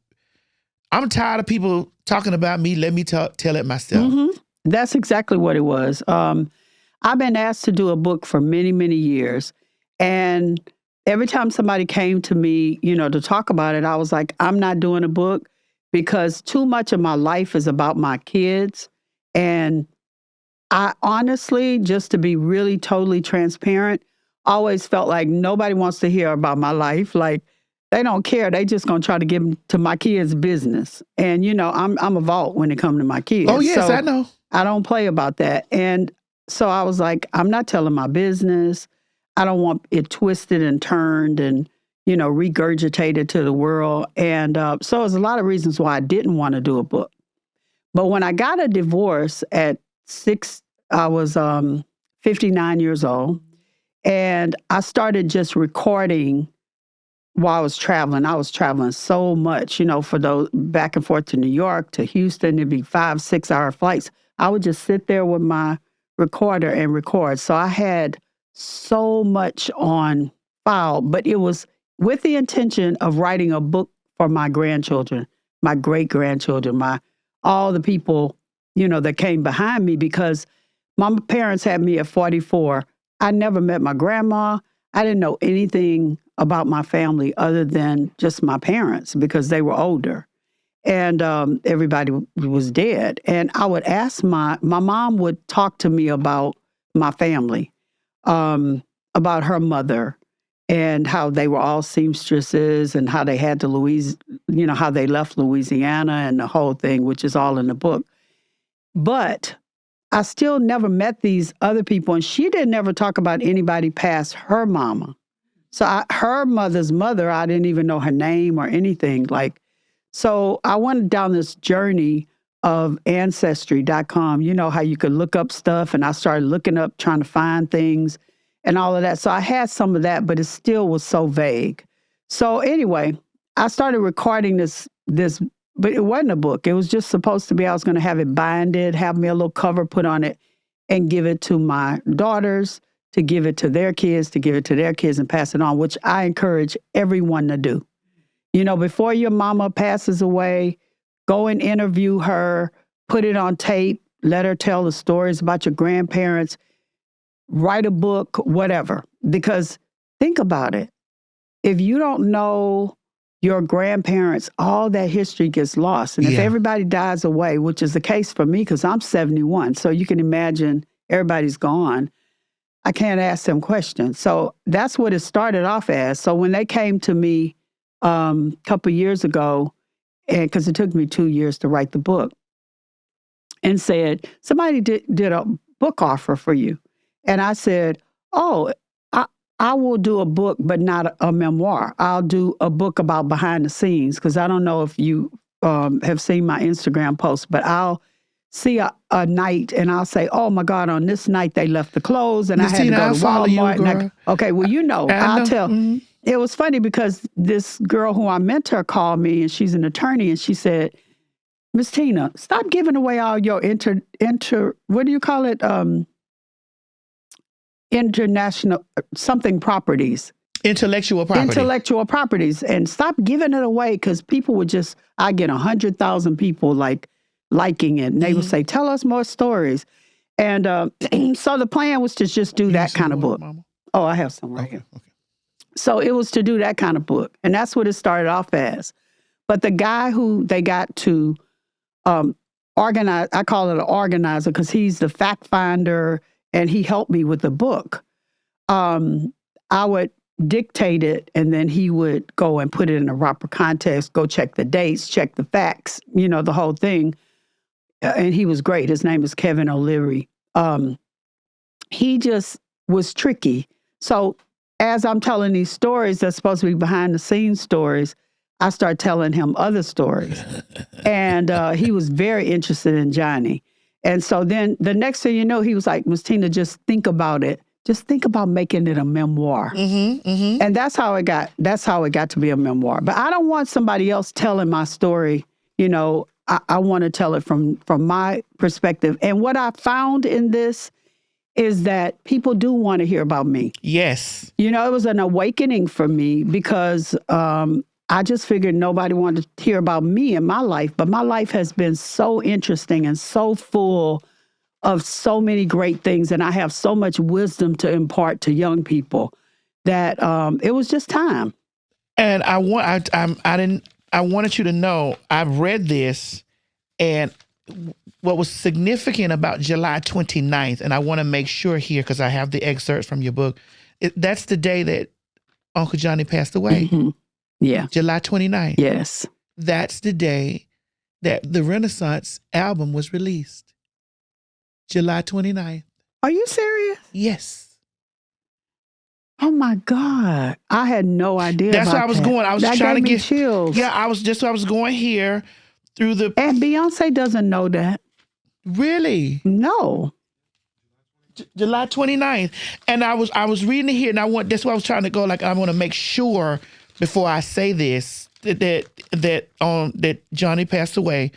I'm tired of people talking about me, let me tell it myself? Mm-hmm. That's exactly what it was. I've been asked to do a book for many, many years. And every time somebody came to me, to talk about it, I was like, I'm not doing a book because too much of my life is about my kids. And I honestly, just to be really totally transparent, always felt like nobody wants to hear about my life. Like, they don't care. They just going to try to get to my kids' business. And, I'm a vault when it comes to my kids. Oh, yes, so I know. I don't play about that. And so I was like, I'm not telling my business. I don't want it twisted and turned and, regurgitated to the world. And so there's a lot of reasons why I didn't want to do a book. But when I got a divorce at 6, I was 59 years old. And I started just recording while I was traveling. I was traveling so much, for those back and forth to New York, to Houston. It'd be 5-6 hour flights. I would just sit there with my recorder and record. So I had so much on file, but it was with the intention of writing a book for my grandchildren, my great-grandchildren, all the people, that came behind me, because my parents had me at 44. I never met my grandma. I didn't know anything about my family other than just my parents because they were older. And everybody was dead. And I would ask my mom would talk to me about my family, about her mother and how they were all seamstresses and how they had to how they left Louisiana and the whole thing, which is all in the book. But I still never met these other people. And she didn't ever talk about anybody past her mama. So her mother's mother, I didn't even know her name or anything. So I went down this journey of Ancestry.com. You know how you could look up stuff, and I started looking up, trying to find things and all of that. So I had some of that, but it still was so vague. So anyway, I started recording this, but it wasn't a book. It was just supposed to be, I was going to have it binded, have me a little cover put on it, and give it to my daughters, to give it to their kids, to give it to their kids and pass it on, which I encourage everyone to do. Before your mama passes away, go and interview her, put it on tape, let her tell the stories about your grandparents, write a book, whatever. Because think about it. If you don't know your grandparents, all that history gets lost. And if everybody dies away, which is the case for me, because I'm 71, so you can imagine everybody's gone, I can't ask them questions. So that's what it started off as. So when they came to me a couple of years ago, and because it took me 2 years to write the book, and said, somebody did a book offer for you. And I said, oh, I will do a book, but not a memoir. I'll do a book about behind the scenes, because I don't know if you have seen my Instagram post, but I'll see a night and I'll say, oh my God, on this night they left the clothes and I had to go to Walmart. Okay, well, I'll tell. Mm-hmm. It was funny because this girl who I mentor called me, and she's an attorney, and she said, Miss Tina, stop giving away all your what do you call it? International something properties. Intellectual properties. And stop giving it away, because people would I get 100,000 people liking it. And they would say, tell us more stories. And so the plan was to just do that kind of book. Mama? Oh, I have some right here. Okay. So it was to do that kind of book. And that's what it started off as. But the guy who they got to organize, I call it an organizer because he's the fact finder and he helped me with the book. I would dictate it and then he would go and put it in a proper context, go check the dates, check the facts, the whole thing. And he was great. His name is Kevin O'Leary. He just was tricky. So as I'm telling these stories that's supposed to be behind the scenes stories, I start telling him other stories. And he was very interested in Johnny. And so then the next thing you know, he was like, Miss Tina, just think about it. Just think about making it a memoir. And that's how it got to be a memoir. But I don't want somebody else telling my story. You know, I want to tell it from my perspective. And what I found in this is that people do want to hear about me. Yes. You know, it was an awakening for me because I just figured nobody wanted to hear about me and my life. But my life has been so interesting and so full of so many great things. And I have so much wisdom to impart to young people that it was just time. And I wanted you to know, I've read this, and what was significant about July 29th, and I want to make sure here because I have the excerpts from your book, that's the day that Uncle Johnny passed away. Yeah. July 29th. Yes. That's the day that the Renaissance album was released. July 29th. Are you serious? Yes. Oh my God. I had no idea. That's about where I was that. going. I was that trying gave to me get chills. Yeah, I was going here through the. And Beyonce doesn't know that. Really? No. July 29th. And I was reading it here, and that's why I was trying to go, like, I want to make sure before I say this that Johnny passed away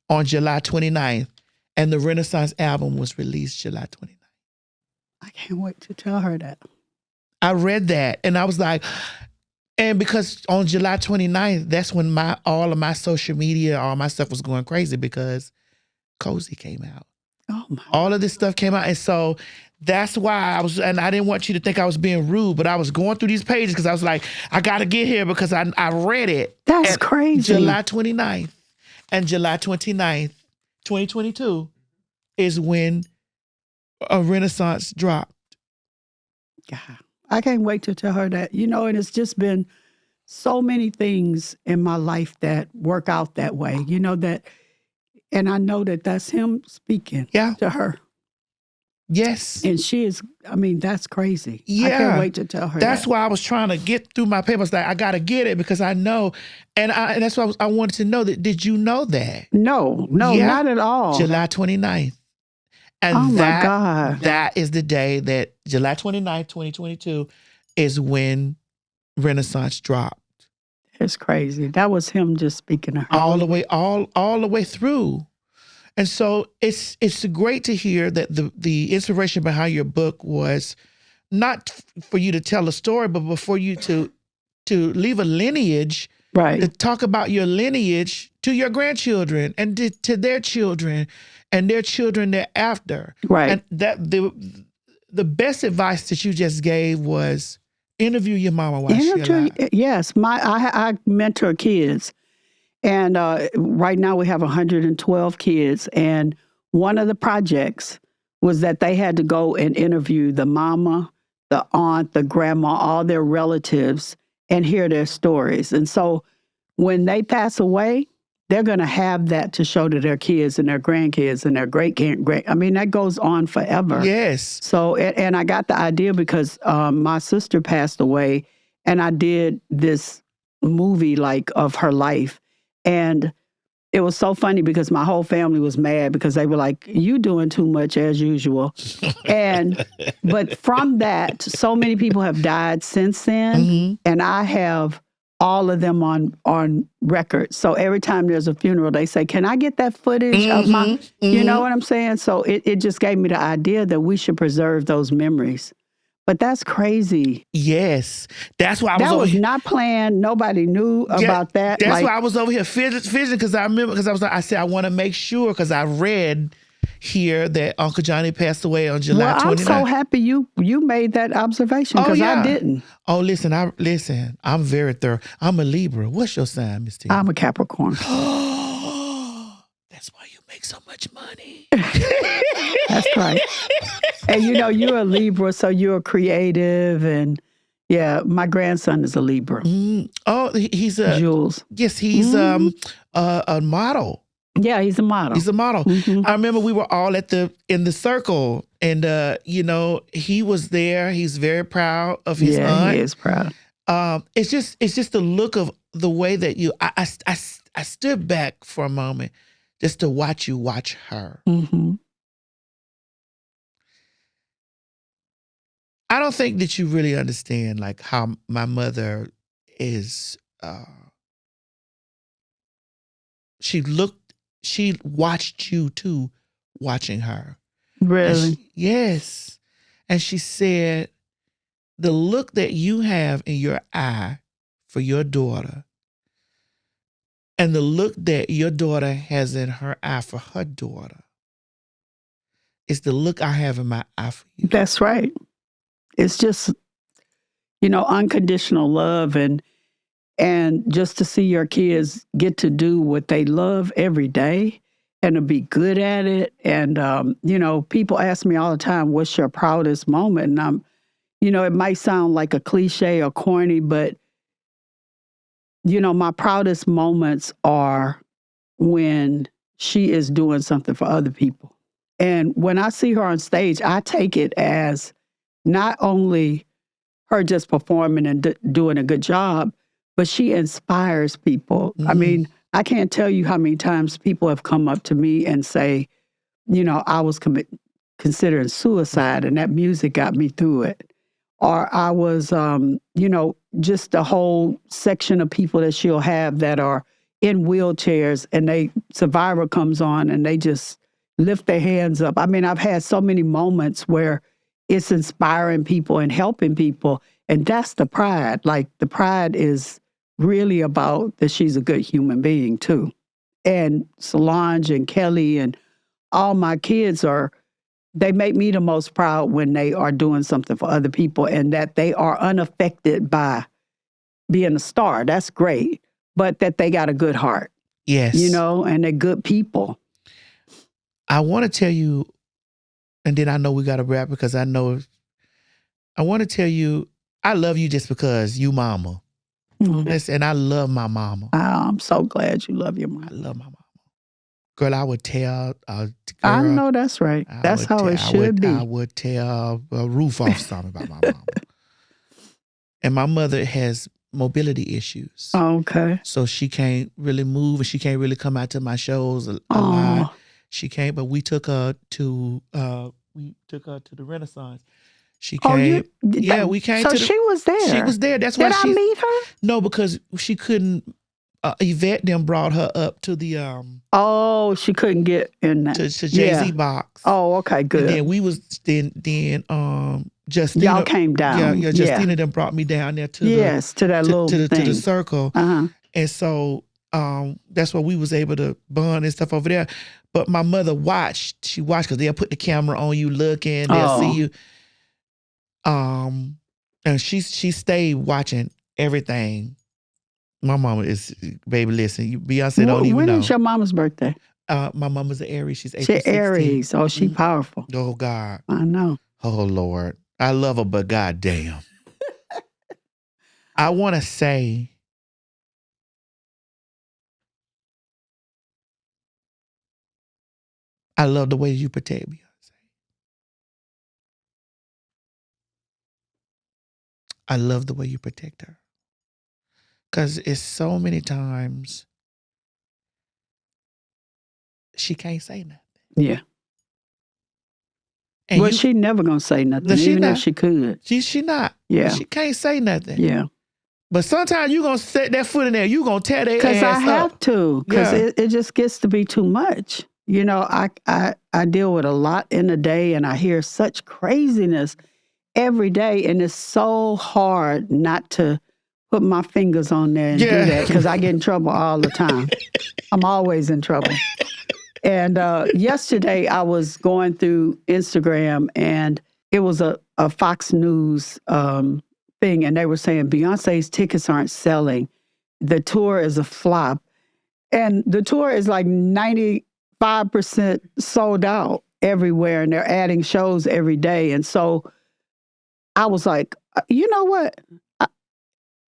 on July 29th, and the Renaissance album was released July 29th. I can't wait to tell her that. I read that, and I was like, and because on July 29th, that's when all of my social media, all my stuff was going crazy because Cozy came out. Oh my! All of this stuff came out, and so that's why and I didn't want you to think I was being rude, but I was going through these pages because I was like, I got to get here because I read it. That's crazy. July 29th and July 29th, 2022 is when a Renaissance dropped. God, I can't wait to tell her that. You know, and it's just been so many things in my life that work out that way. You know that. And I know that that's him speaking to her. Yes. And she is, I mean, that's crazy. Yeah. I can't wait to tell her That's why I was trying to get through my papers. Like, I got to get it because I know. And that's why I wanted to know that. Did you know that? No, not at all. July 29th. And oh my God. That is the day that July 29th, 2022 is when Renaissance dropped. It's crazy. That was him just speaking to her. All the way through. And so it's great to hear that the inspiration behind your book was not for you to tell a story, but for you to leave a lineage, right? To talk about your lineage to your grandchildren and to their children and their children thereafter. Right. And that the best advice that you just gave was interview your mama while she's alive. Yes, I mentor kids, and right now we have 112 kids. And one of the projects was that they had to go and interview the mama, the aunt, the grandma, all their relatives, and hear their stories. And so when they pass away, they're going to have that to show to their kids and their grandkids and their great. I mean, that goes on forever. Yes. So, and I got the idea because my sister passed away, and I did this movie of her life. And it was so funny because my whole family was mad because they were like, you doing too much as usual. But from that, so many people have died since then. And I have all of them on record. So every time there's a funeral, they say, can I get that footage of my, you know what I'm saying? So it just gave me the idea that we should preserve those memories. But that's crazy. Yes. That's why that was not planned. Nobody knew about that. That's why I was over here fidgeting because I remember, because I said, I want to make sure, because I read here that Uncle Johnny passed away on July 29th. I'm so happy you made that observation because I didn't. Oh, listen, I'm very thorough. I'm a Libra. What's your sign, Miss T? I'm a Capricorn. That's why you make so much money. That's right. And you're a Libra, so you're creative, and yeah, my grandson is a Libra. Oh, he's a Jules. Yes, he's a model. Yeah, he's a model. He's a model. I remember we were all in the circle, and he was there. He's very proud of his aunt. Yeah, he is proud. It's just the look of the way that I stood back for a moment just to watch her. I don't think that you really understand like how my mother is. She watched you too, watching her. Really? Yes. And she said, the look that you have in your eye for your daughter and the look that your daughter has in her eye for her daughter is the look I have in my eye for you. That's right. It's just, unconditional love and just to see your kids get to do what they love every day and to be good at it. And, people ask me all the time, what's your proudest moment? And it might sound like a cliche or corny, but, my proudest moments are when she is doing something for other people. And when I see her on stage, I take it as not only her just performing and doing a good job, but she inspires people. I mean, I can't tell you how many times people have come up to me and say, I was considering suicide and that music got me through it. Or I was, just a whole section of people that she'll have that are in wheelchairs and Survivor comes on and they just lift their hands up. I mean, I've had so many moments where it's inspiring people and helping people. And that's the pride. Like the pride is really about that she's a good human being too. And Solange and Kelly and all my kids they make me the most proud when they are doing something for other people and that they are unaffected by being a star. That's great. But that they got a good heart. Yes. And they're good people. I want to tell you, and then I know we got to wrap because I want to tell you, I love you just because you mama. Mm-hmm. And I love my mama. I'm so glad you love your mama. I love my mama. Girl, I would tell I know that's right. That's how it should be. I would tear a roof off something about my mama. And my mother has mobility issues. Okay. So she can't really move and she can't really come out to my shows a lot. She can't, but we took her to the Renaissance. She came. We came. So she was there. She was there. That's why Did I meet her? No, because she couldn't. Yvette then brought her up to the. She couldn't get in that. To Jay-Z box. Oh, okay, good. And then we was then Justina. Y'all came down. Yeah, Justina then brought me down there to that little thing. To the circle. Uh-huh. And so that's why we was able to bond and stuff over there. But my mother watched. She watched because they'll put the camera on you looking. They'll see you. And she stayed watching everything. My mama is, baby, listen, Beyonce don't even know. When is your mama's birthday? My mama's an Aries. She's April 16th. Aries. Oh, she powerful. Oh, God. I know. Oh, Lord. I love her, but goddamn. I want to say, I love the way you protect Beyonce. I love the way you protect her. Because it's so many times she can't say nothing. Yeah. And she never going to say nothing, even if she could. She not. Yeah. She can't say nothing. Yeah. But sometimes you're going to set that foot in there. You're going to tear their ass up. Because I have to. Because it just gets to be too much. I deal with a lot in a day and I hear such craziness every day. And it's so hard not to put my fingers on there and do that because I get in trouble all the time. I'm always in trouble. And yesterday I was going through Instagram and it was a Fox News thing and they were saying Beyonce's tickets aren't selling. The tour is a flop. And the tour is like 95% sold out everywhere and they're adding shows every day. And so I was like, you know what?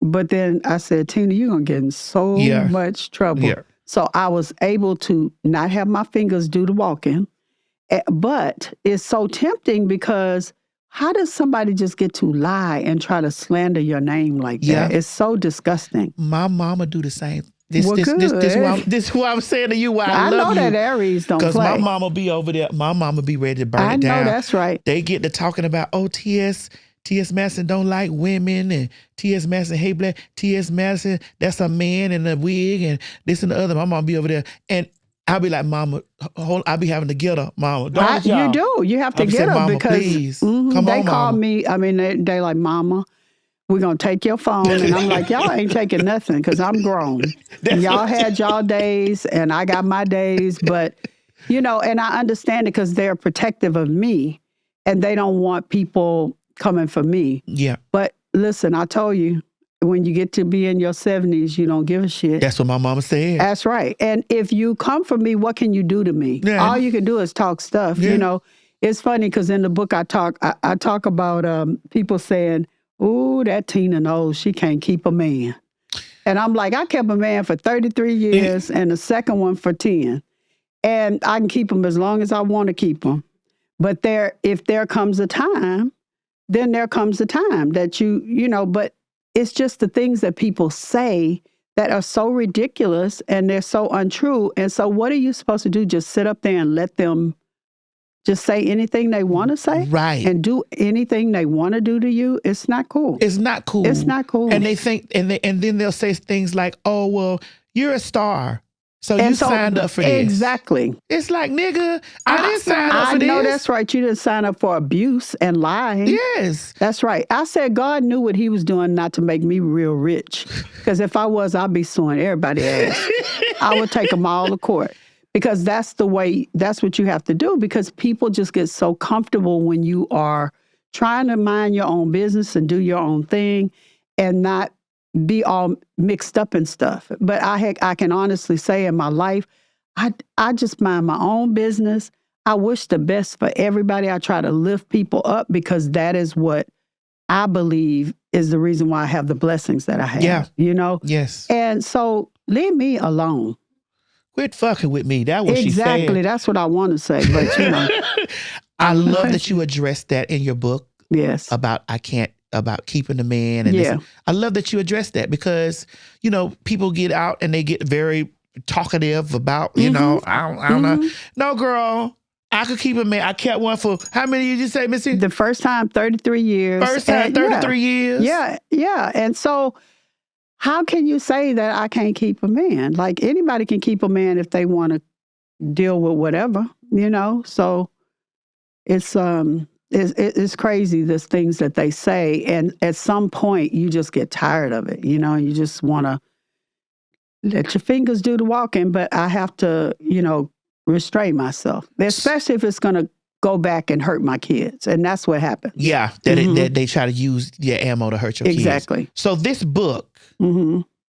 But then I said, Tina, you're going to get in so much trouble. Yeah. So I was able to not have my fingers do the walking. But it's so tempting because how does somebody just get to lie and try to slander your name like that? It's so disgusting. My mama do the same. This is what I'm saying to you. Why I love you. I know that Aries don't play. Because my mama be over there. My mama be ready to burn it down. I know that's right. They get to talking about, TS TS Madison don't like women, and TS Madison hate black. TS Madison, that's a man in a wig, and this and the other. My mom be over there, and I'll be like, Mama, I'll be having to get her, Mama. Don't You do. You have to get her, Mama, because please. Come they on, call Mama. me. I mean, they like, Mama, we're going to take your phone. And I'm like, y'all ain't taking nothing, because I'm grown. Y'all had y'all days, and I got my days. But, and I understand it, because they're protective of me, and they don't want people coming for me. Yeah. But listen, I told you, when you get to be in your 70s, you don't give a shit. That's what my mama said. That's right. And if you come for me, what can you do to me? Yeah. All you can do is talk stuff. Yeah. It's funny, because in the book I talk about people saying, "Ooh, that Tina Knowles, she can't keep a man." And I'm like, I kept a man for 33 years and the second one for 10. And I can keep them as long as I want to keep them. But if there comes a time, then there comes a time that but it's just the things that people say that are so ridiculous, and they're so untrue. And so what are you supposed to do? Just sit up there and let them just say anything they want to say? Right. And do anything they want to do to you? It's not cool. It's not cool. It's not cool. And they think, and then they'll say things like, "Oh, well, you're a star, so you signed up for this." Exactly. It's like, nigga, I didn't sign up for this. I know that's right. You didn't sign up for abuse and lying. Yes. That's right. I said God knew what he was doing not to make me real rich. Because if I was, I'd be suing everybody ass. I would take them all to court. Because that's what you have to do. Because people just get so comfortable when you are trying to mind your own business and do your own thing and not be all mixed up in stuff. But I can honestly say in my life, I just mind my own business. I wish the best for everybody. I try to lift people up, because that is what I believe is the reason why I have the blessings that I have. Yeah. Yes. And so leave me alone. Quit fucking with me. That was she said. Exactly. That's what I want to say. But I love that you addressed that in your book. Yes. About keeping the man. And this. I love that you addressed that, because, people get out and they get very talkative about, I don't know. No, girl, I could keep a man. I kept one for, how many did you say, Missy? The first time, 33 years. First time, 33 years. Yeah, yeah. And so how can you say that I can't keep a man? Like, anybody can keep a man if they want to deal with whatever, So it's crazy, these things that they say. And at some point, you just get tired of it, You just want to let your fingers do the walking. But I have to, restrain myself, especially if it's going to go back and hurt my kids. And that's what happens. Yeah, that they try to use your ammo to hurt your kids. Exactly. So this book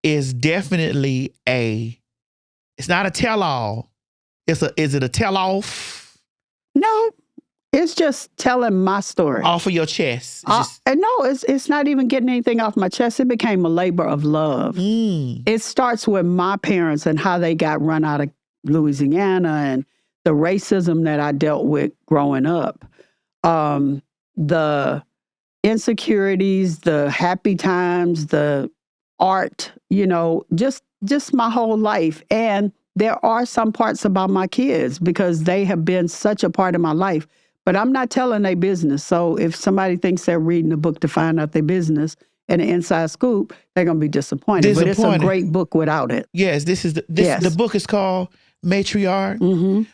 is definitely it's not a tell-all. Is it a tell-off? No, it's just telling my story. Off of your chest. And no, it's not even getting anything off my chest. It became a labor of love. It starts with my parents and how they got run out of Louisiana, and the racism that I dealt with growing up, the insecurities, the happy times, the art, just my whole life. And there are some parts about my kids, because they have been such a part of my life, but I'm not telling their business. So if somebody thinks they're reading the book to find out their business and an inside scoop, they're going to be disappointed. But it's a great book without it. Yes, the book is called Matriarch.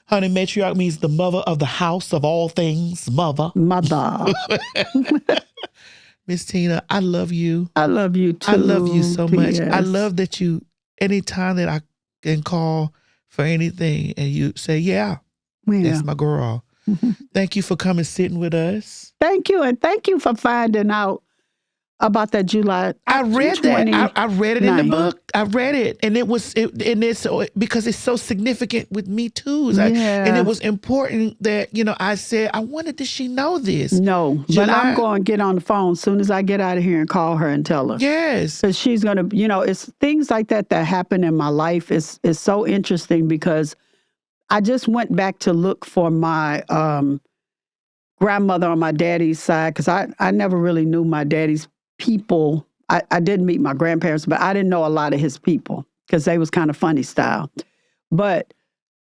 Honey, matriarch means the mother of the house of all things. Mother. Miss Tina, I love you. I love you too. I love you so much. P.S. I love that anytime that I can call for anything and you say, yeah. That's my girl. Thank you for coming, sitting with us. Thank you. And thank you for finding out about that July. I read that. I read it in the book. I read it, and it's because it's so significant with me too. And it was important that I said, I wanted that she know this. No, but I'm going to get on the phone as soon as I get out of here and call her and tell her. Yes, because she's going to. It's things like that happen in my life. Is so interesting, because I just went back to look for my grandmother on my daddy's side, because I never really knew my daddy's people. I didn't meet my grandparents, but I didn't know a lot of his people, because they was kind of funny style. But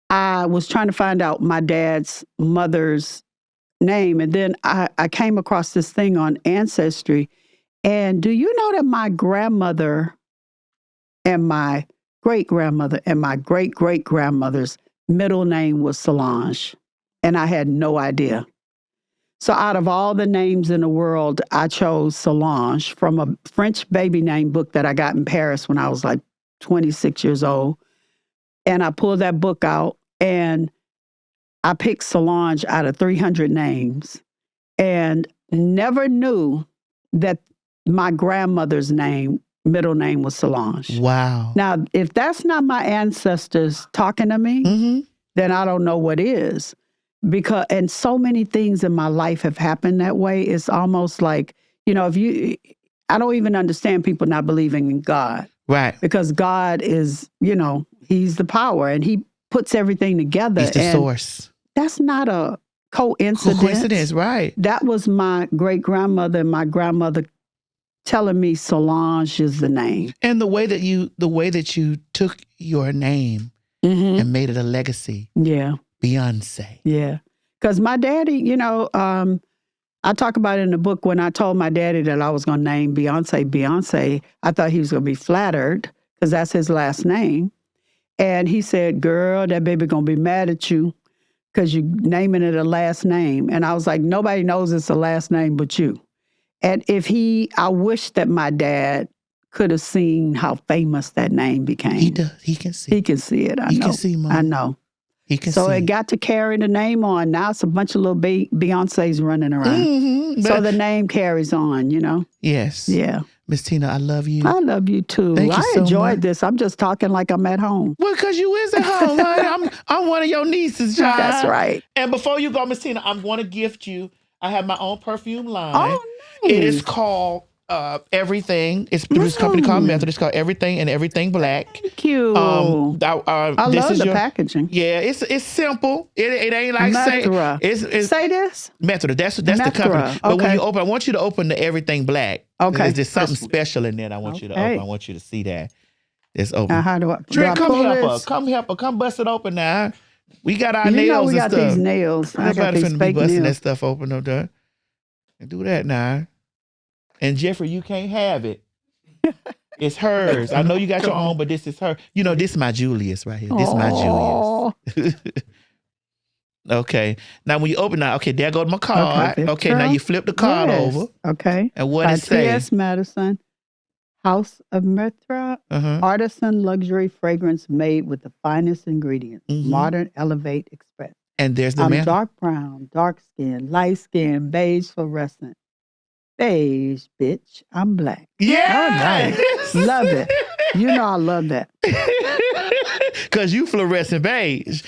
I was trying to find out my dad's mother's name. And then I came across this thing on Ancestry. And do you know that my grandmother and my great-grandmother and my great-great-grandmother's middle name was Solange? And I had no idea. So out of all the names in the world, I chose Solange from a French baby name book that I got in Paris when I was like 26 years old. And I pulled that book out and I picked Solange out of 300 names and never knew that my grandmother's middle name was Solange. Wow. Now, if that's not my ancestors talking to me, then I don't know what is. And so many things in my life have happened that way. It's almost like, I don't even understand people not believing in God. Right. Because God is, he's the power and he puts everything together. He's the source. That's not a coincidence. Coincidence, right. That was my great-grandmother and my grandmother telling me Solange is the name. And the way that you took your name and made it a legacy. Yeah. Beyoncé. Yeah. Because my daddy, I talk about it in the book when I told my daddy that I was going to name Beyoncé, I thought he was going to be flattered because that's his last name. And he said, girl, that baby going to be mad at you because you're naming it a last name. And I was like, nobody knows it's a last name but you. And I wish that my dad could have seen how famous that name became. He does. He can see. He can see it. He can see, Mom. I know. He can see. So it got to carry the name on. Now it's a bunch of little Beyoncés running around. So the name carries on, Yes. Yeah. Miss Tina, I love you. I love you too. Thank you so enjoyed much. This. I'm just talking like I'm at home. Well, because you is at home, honey. I'm one of your nieces, child. That's right. And before you go, Miss Tina, I'm going to gift you. I have my own perfume line. Oh, nice. It is called Everything. It's through this company called Method. It's called Everything and Everything Black. Thank you. I love the packaging. Yeah, it's simple. It ain't like say this. Method. That's the company. But when you open, I want you to open the Everything Black. Okay. There's something special in there. I want you to open. I want you to see that. It's open. How do I? Trent, come help us. Come help us. Come bust it open now. We got our nails we and got stuff. These nails. I got these fake busting nails. that stuff open up there. And do that now. And Jeffrey, you can't have it. It's hers. I know you got your own, but this is her. This is my Julius right here. This is my Julius. Okay. Now when you open that, there go my card. Okay, now you flip the card over. Okay. And what it say? TS Madison, House of Matriarch, artisan luxury fragrance made with the finest ingredients. Modern, elevate, express. And there's the man. Dark brown, dark skin, light skin, beige fluorescent. Beige, bitch. I'm black. Yeah. All right. Love it. I love that. Because you fluorescent beige.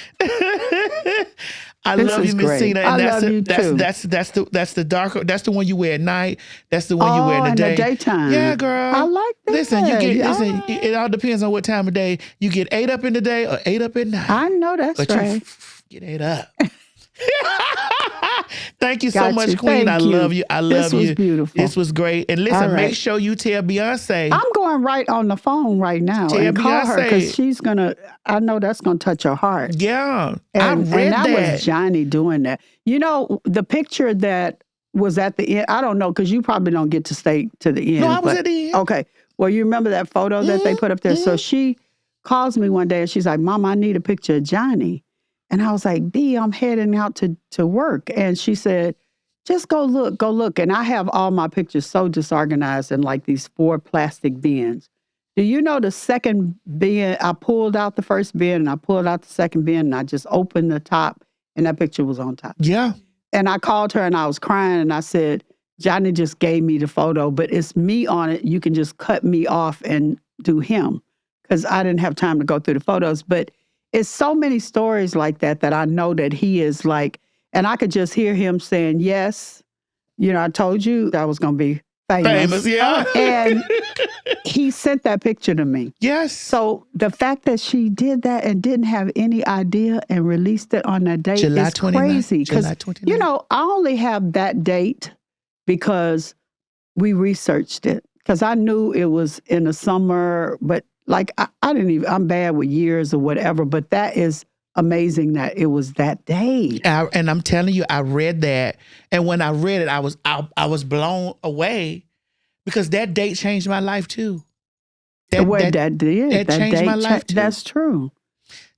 I love you, Miss Tina. And I love you too. That's the darker. That's the one you wear at night. That's the one you wear in the daytime. Yeah, girl. I like that. Listen, it all depends on what time of day. You get 8 up in the day or 8 up at night. I know that's right. You get 8 up. Thank you so much, Queen. I love you. I love you. This was beautiful. This was great. And listen, make sure you tell Beyonce. I'm going right on the phone right now and call her because she's going to, I know that's going to touch her heart. Yeah. I read that. And that was Johnny doing that. The picture that was at the end, I don't know because you probably don't get to stay to the end. No, I was at the end. Okay. Well, you remember that photo that they put up there? So she calls me one day and she's like, Mom, I need a picture of Johnny. And I was like, B, I'm heading out to work. And she said, just go look. And I have all my pictures so disorganized in like these 4 plastic bins. Do you know the second bin, I pulled out the first bin and I pulled out the second bin and I just opened the top and that picture was on top. Yeah. And I called her and I was crying and I said, Johnny just gave me the photo, but it's me on it. You can just cut me off and do him because I didn't have time to go through the photos. But it's so many stories like that I know that he is like, and I could just hear him saying, yes, I told you I was going to be famous. Yeah. And he sent that picture to me. Yes. So the fact that she did that and didn't have any idea and released it on that date July is 29th. crazy. Because, I only have that date because we researched it. Because I knew it was in the summer, but like, I didn't even, I'm bad with years or whatever, but that is amazing that it was that day. And I'm telling you, I read that, and when I read it, I was blown away because that date changed my life too. That changed my life too. That's true.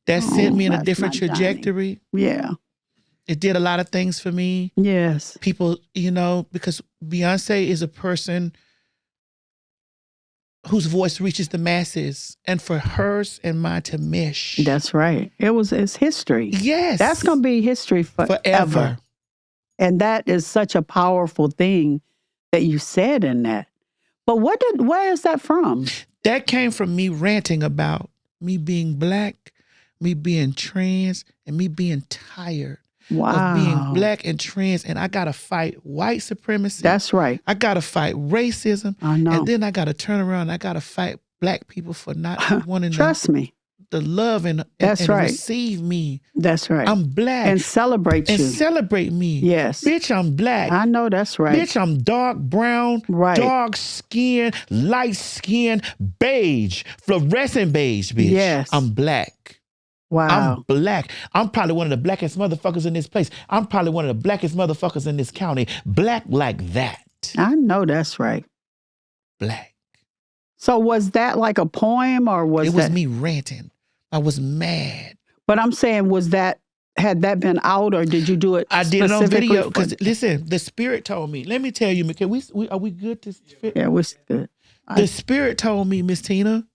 That sent me in a different trajectory. Yeah. It did a lot of things for me. Yes. People, because Beyonce is a person whose voice reaches the masses, and for hers and mine to mesh. That's right. It's history. Yes. That's going to be history forever. And that is such a powerful thing that you said in that. But where is that from? That came from me ranting about me being Black, me being trans, and me being tired of being Black and trans. And I got to fight white supremacy. That's right. I got to fight racism. I know. And then I got to turn around and I got to fight Black people for not wanting Trust me. The love and receive me. That's right. I'm Black. And celebrate you. And celebrate me. Yes. Bitch, I'm Black. I know that's right. Bitch, I'm dark brown, dark skin, light skin, beige, fluorescent beige, bitch. Yes. I'm Black. Wow. I'm Black. I'm probably one of the blackest motherfuckers in this place. I'm probably one of the blackest motherfuckers in this county. Black like that. I know that's right. Black. So was that like a poem or was it was me ranting? I was mad. But I'm saying, had that been out or did you do it? I did it on video because listen, the Spirit told me. Let me tell you, are we good to fit? Yeah, we're good. The Spirit told me, Miss Tina.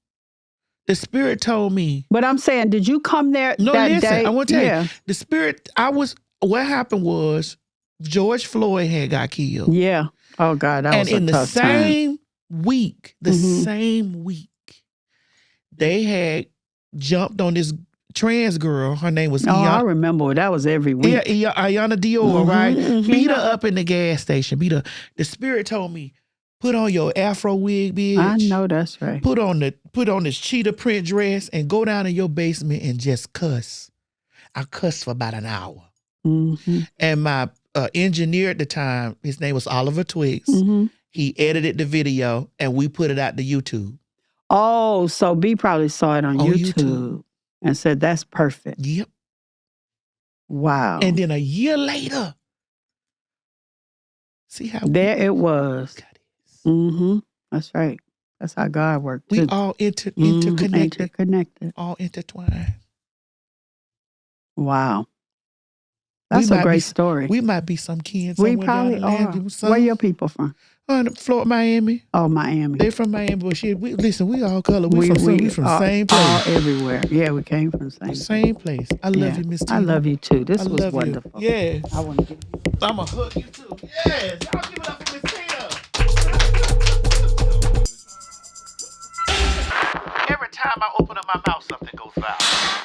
The Spirit told me. But I'm saying, did you come there no, that listen, day? I want to tell you. The Spirit, what happened was George Floyd had got killed. Yeah. Oh, God, that was a tough time. And in the same week, they had jumped on this trans girl. Her name was I remember. That was every week. Yeah, Ayana Dior, right? Beat her up in the gas station. The Spirit told me, put on your Afro wig, bitch. I know that's right. Put on this cheetah print dress and go down in your basement and just cuss. I cussed for about an hour. Mm-hmm. And my engineer at the time, his name was Oliver Twiggs. Mm-hmm. He edited the video and we put it out to YouTube. Oh, so B probably saw it on YouTube and said, that's perfect. Yep. Wow. And then a year later, see how there it was. Mm-hmm. That's right. That's how God worked. We all interconnected. Interconnected. All intertwined. Wow. That's a great story. We might be some kids. We probably are. Where your people from? Florida, Miami. Oh, Miami. They from Miami, but we all color. We from the same place. All everywhere. Yeah, we came from the same place. I love you, Miss Tina. I love you too. This was wonderful. You. Yes. I want to give you. I'm going to hug you too. Yes. Y'all give it up for Miss Tina. Every time I open up my mouth, something goes viral.